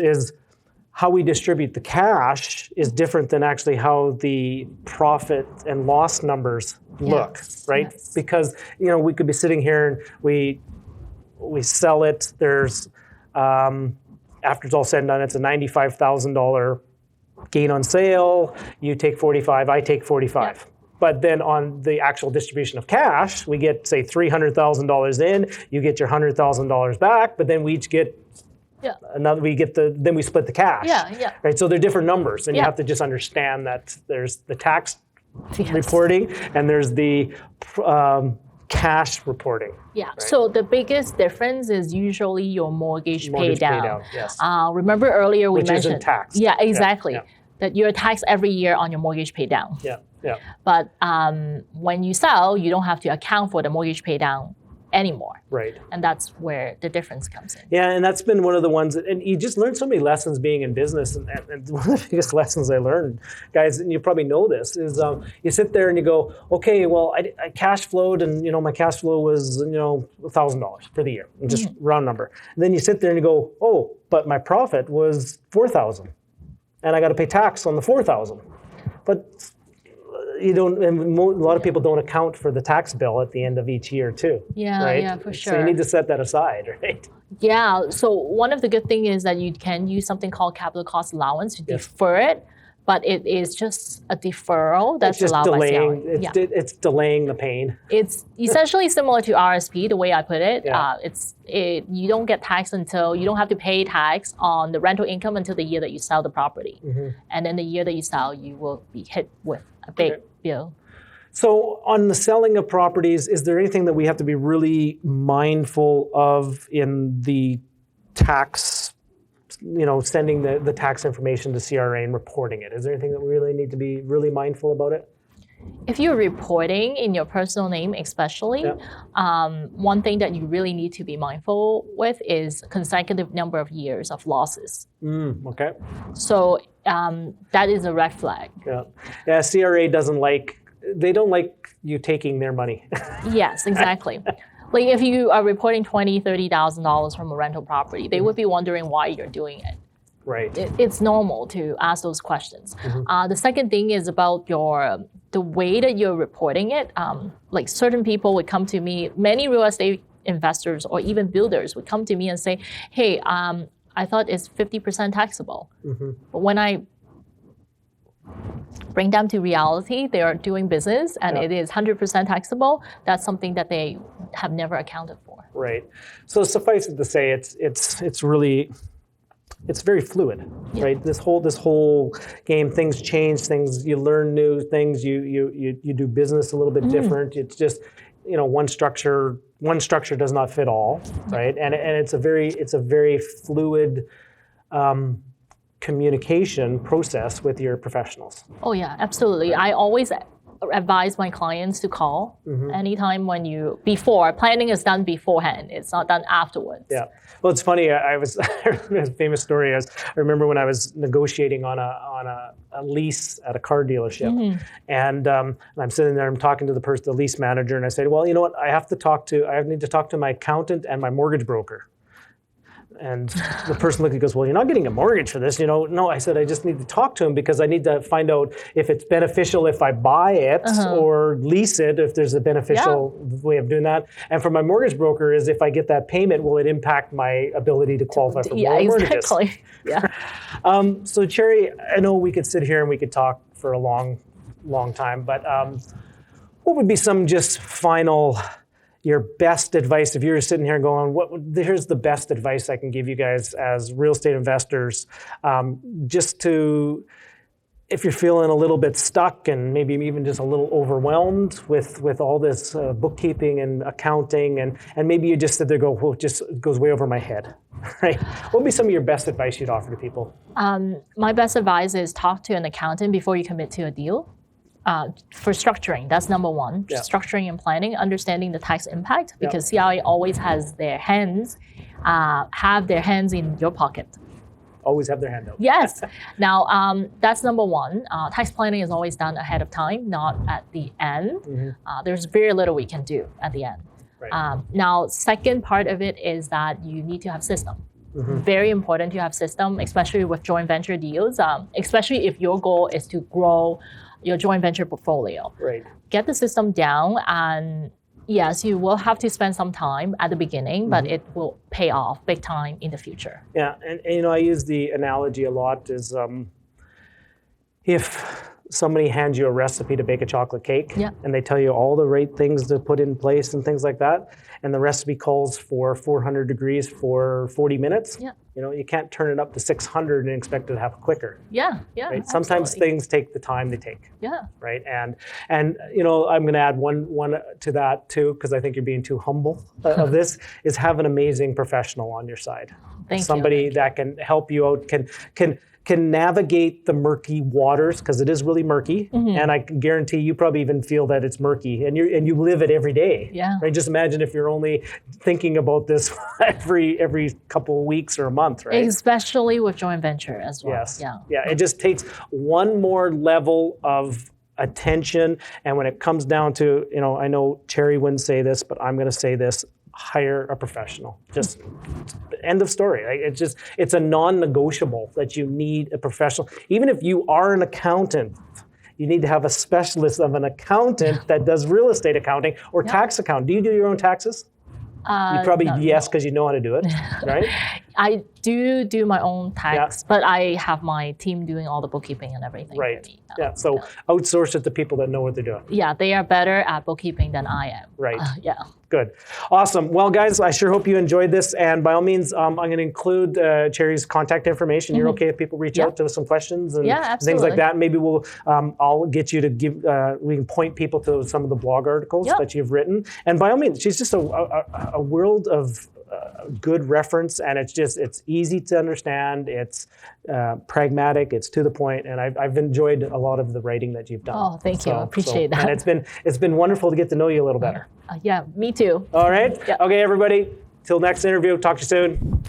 how we distribute the cash is different than actually how the profit and loss numbers look, right? Yes. Because we could be sitting here and we sell it. There's after it's all said and done, it's a $95,000 gain on sale. You take 45, I take 45. Yeah. But then on the actual distribution of cash, we get, say, $300,000 in. You get your $100,000 back, but then we each get another. Then we split the cash. Yeah. Right. So they're different numbers, and you have to just understand that there's the tax reporting and there's the cash reporting. Yeah. Right? So the biggest difference is usually your mortgage pay down. Yes. Remember earlier we mentioned. Which isn't taxed. Yeah, exactly. Yeah. That you're taxed every year on your mortgage pay down. Yeah. But when you sell, you don't have to account for the mortgage pay down anymore. Right. And that's where the difference comes in. Yeah, and that's been one of the ones, and you just learn so many lessons being in business, and one of the biggest lessons I learned, guys, and you probably know this, is you sit there and you go, okay, well, I cash flowed, and my cash flow was $1,000 for the year, just round number. And then you sit there and you go, oh, but my profit was $4,000, and I got to pay tax on the $4,000. But you don't, and a lot of people don't account for the tax bill at the end of each year too. Yeah, right? yeah, for sure. So you need to set that aside, right? Yeah, so one of the good things is that you can use something called capital cost allowance to defer it, but it is just a deferral that's allowed by CRA. It's delaying the pain. It's essentially similar to RSP, the way I put it. Yeah. You don't get taxed you don't have to pay tax on the rental income until the year that you sell the property. And then the year that you sell, you will be hit with a big bill. So on the selling of properties, is there anything that we have to be really mindful of in the tax, sending the tax information to CRA and reporting it? Is there anything that we really need to be really mindful about it? If you're reporting in your personal name especially, one thing that you really need to be mindful with is consecutive number of years of losses. Okay. So that is a red flag. Yeah, CRA they don't like you taking their money. Yes, exactly. Like if you are reporting $20,000, $30,000 from a rental property, they would be wondering why you're doing it. Right. It's normal to ask those questions. The second thing is about the way that you're reporting it. Like certain people would come to me, many real estate investors or even builders would come to me and say, hey, I thought it's 50% taxable. But when I bring them to reality, they are doing business and it is 100% taxable. That's something that they have never accounted for. Right. So suffice it to say, it's really, it's very fluid, right? This whole game, things change, you learn new things, you do business a little bit different. It's just, one structure does not fit all, right? And it's a very fluid communication process with your professionals. Oh yeah, absolutely. I always advise my clients to call anytime planning is done beforehand. It's not done afterwards. Yeah. Well, it's funny. I was a famous story. I remember when I was negotiating on a lease at a car dealership, and I'm sitting there. I'm talking to the lease manager, and I said, "Well, you know what? I need to talk to my accountant and my mortgage broker." And the person looked and goes, well, you're not getting a mortgage for this. No, I said, I just need to talk to him because I need to find out if it's beneficial if I buy it or lease it, if there's a beneficial way of doing that. And for my mortgage broker is if I get that payment, will it impact my ability to qualify for more mortgages? Exactly. Yeah. So Cherry, I know we could sit here and we could talk for a long, long time, but what would be some just final, your best advice if you're sitting here going, here's the best advice I can give you guys as real estate investors, if you're feeling a little bit stuck and maybe even just a little overwhelmed with all this bookkeeping and accounting, and maybe you just sit there and go, it just goes way over my head, right? What would be some of your best advice you'd offer to people? My best advice is talk to an accountant before you commit to a deal. For structuring, that's number one. Structuring and planning, understanding the tax impact, because CRA always has their hands, in your pocket. Always have their hand out. Yes. Now, that's number one. Tax planning is always done ahead of time, not at the end. There's very little we can do at the end. Right. Now, second part of it is that you need to have system. Very important to have system, especially with joint venture deals, especially if your goal is to grow your joint venture portfolio. Right. Get the system down, and yes, you will have to spend some time at the beginning, but it will pay off big time in the future. Yeah, and you know, I use the analogy a lot is if somebody hands you a recipe to bake a chocolate cake and they tell you all the right things to put in place and things like that, and the recipe calls for 400 degrees for 40 minutes, you know, you can't turn it up to 600 and expect it to happen quicker. Yeah, Right? Sometimes things take the time they take. Yeah. Right. And you know, I'm going to add one to that too, because I think you're being too humble of this, is have an amazing professional on your side. Somebody that can help you out, can navigate the murky waters, because it is really murky, and I can guarantee you probably even feel that it's murky, and you live it every day. Yeah. Right? Just imagine if you're only thinking about this every couple of weeks or a month, right? Especially with joint venture as well. Yes. Yeah. It just takes one more level of attention, and when it comes down to, you know, I know Cherry wouldn't say this, but I'm going to say this: hire a professional. Just end of story. It's a non-negotiable that you need a professional. Even if you are an accountant, you need to have a specialist of an accountant that does real estate accounting or tax accounting. Do you do your own taxes? You probably yes, because you know how to do it, right? I do my own tax, but I have my team doing all the bookkeeping and everything. Right. Yeah. So outsource it to people that know what they're doing. Yeah, they are better at bookkeeping than I am. Right. Yeah. Good. Awesome. Well, guys, I sure hope you enjoyed this. And by all means, I'm going to include Cherry's contact information. You're okay if people reach out to some questions and things like that. Maybe I'll get you to give, we can point people to some of the blog articles that you've written. And by all means, she's just a world of good reference, and it's easy to understand. It's pragmatic. It's to the point, and I've enjoyed a lot of the writing that you've done. Oh, thank you. I appreciate that. And it's been wonderful to get to know you a little better. Yeah, me too. All right. Okay, everybody. Till next interview. Talk to you soon.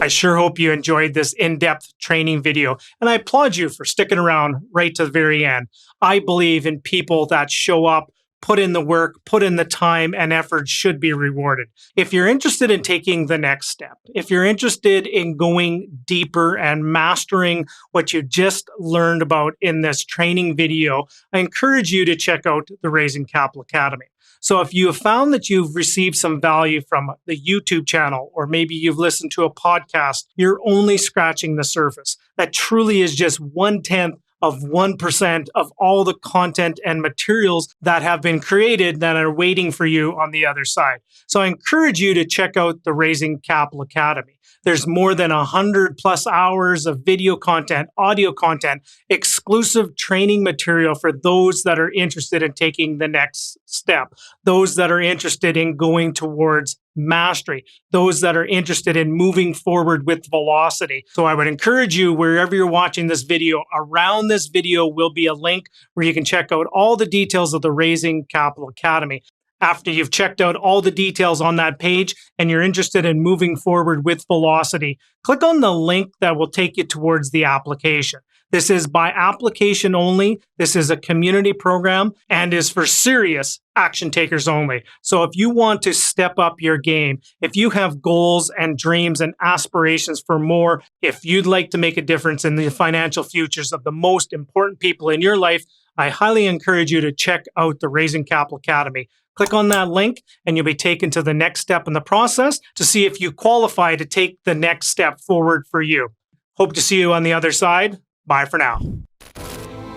I sure hope you enjoyed this in-depth training video, and I applaud you for sticking around right to the very end. I believe in people that show up, put in the work, put in the time, and effort should be rewarded. If you're interested in taking the next step, if you're interested in going deeper and mastering what you just learned about in this training video, I encourage you to check out the Raising Capital Academy. So if you have found that you've received some value from the YouTube channel, or maybe you've listened to a podcast, you're only scratching the surface. That truly is just 1/10 of 1% of all the content and materials that have been created that are waiting for you on the other side. So I encourage you to check out the Raising Capital Academy. There's more than 100+ hours of video content, audio content, exclusive training material for those that are interested in taking the next step, those that are interested in going towards mastery, those that are interested in moving forward with velocity. So I would encourage you, wherever you're watching this video, around this video will be a link where you can check out all the details of the Raising Capital Academy. After you've checked out all the details on that page and you're interested in moving forward with velocity, click on the link that will take you towards the application. This is by application only. This is a community program and is for serious action takers only. So if you want to step up your game, if you have goals and dreams and aspirations for more, if you'd like to make a difference in the financial futures of the most important people in your life, I highly encourage you to check out the Raising Capital Academy. Click on that link and you'll be taken to the next step in the process to see if you qualify to take the next step forward for you. Hope to see you on the other side. Bye for now.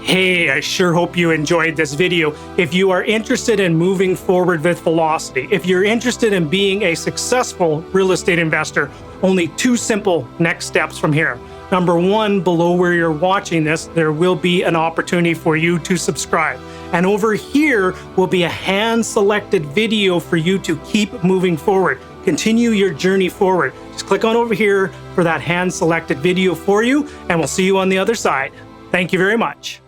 Hey, I sure hope you enjoyed this video. If you are interested in moving forward with velocity, if you're interested in being a successful real estate investor, only 2 simple next steps from here. Number 1, below where you're watching this, there will be an opportunity for you to subscribe. And over here will be a hand-selected video for you to keep moving forward. Continue your journey forward. Just click on over here for that hand-selected video for you, and we'll see you on the other side. Thank you very much.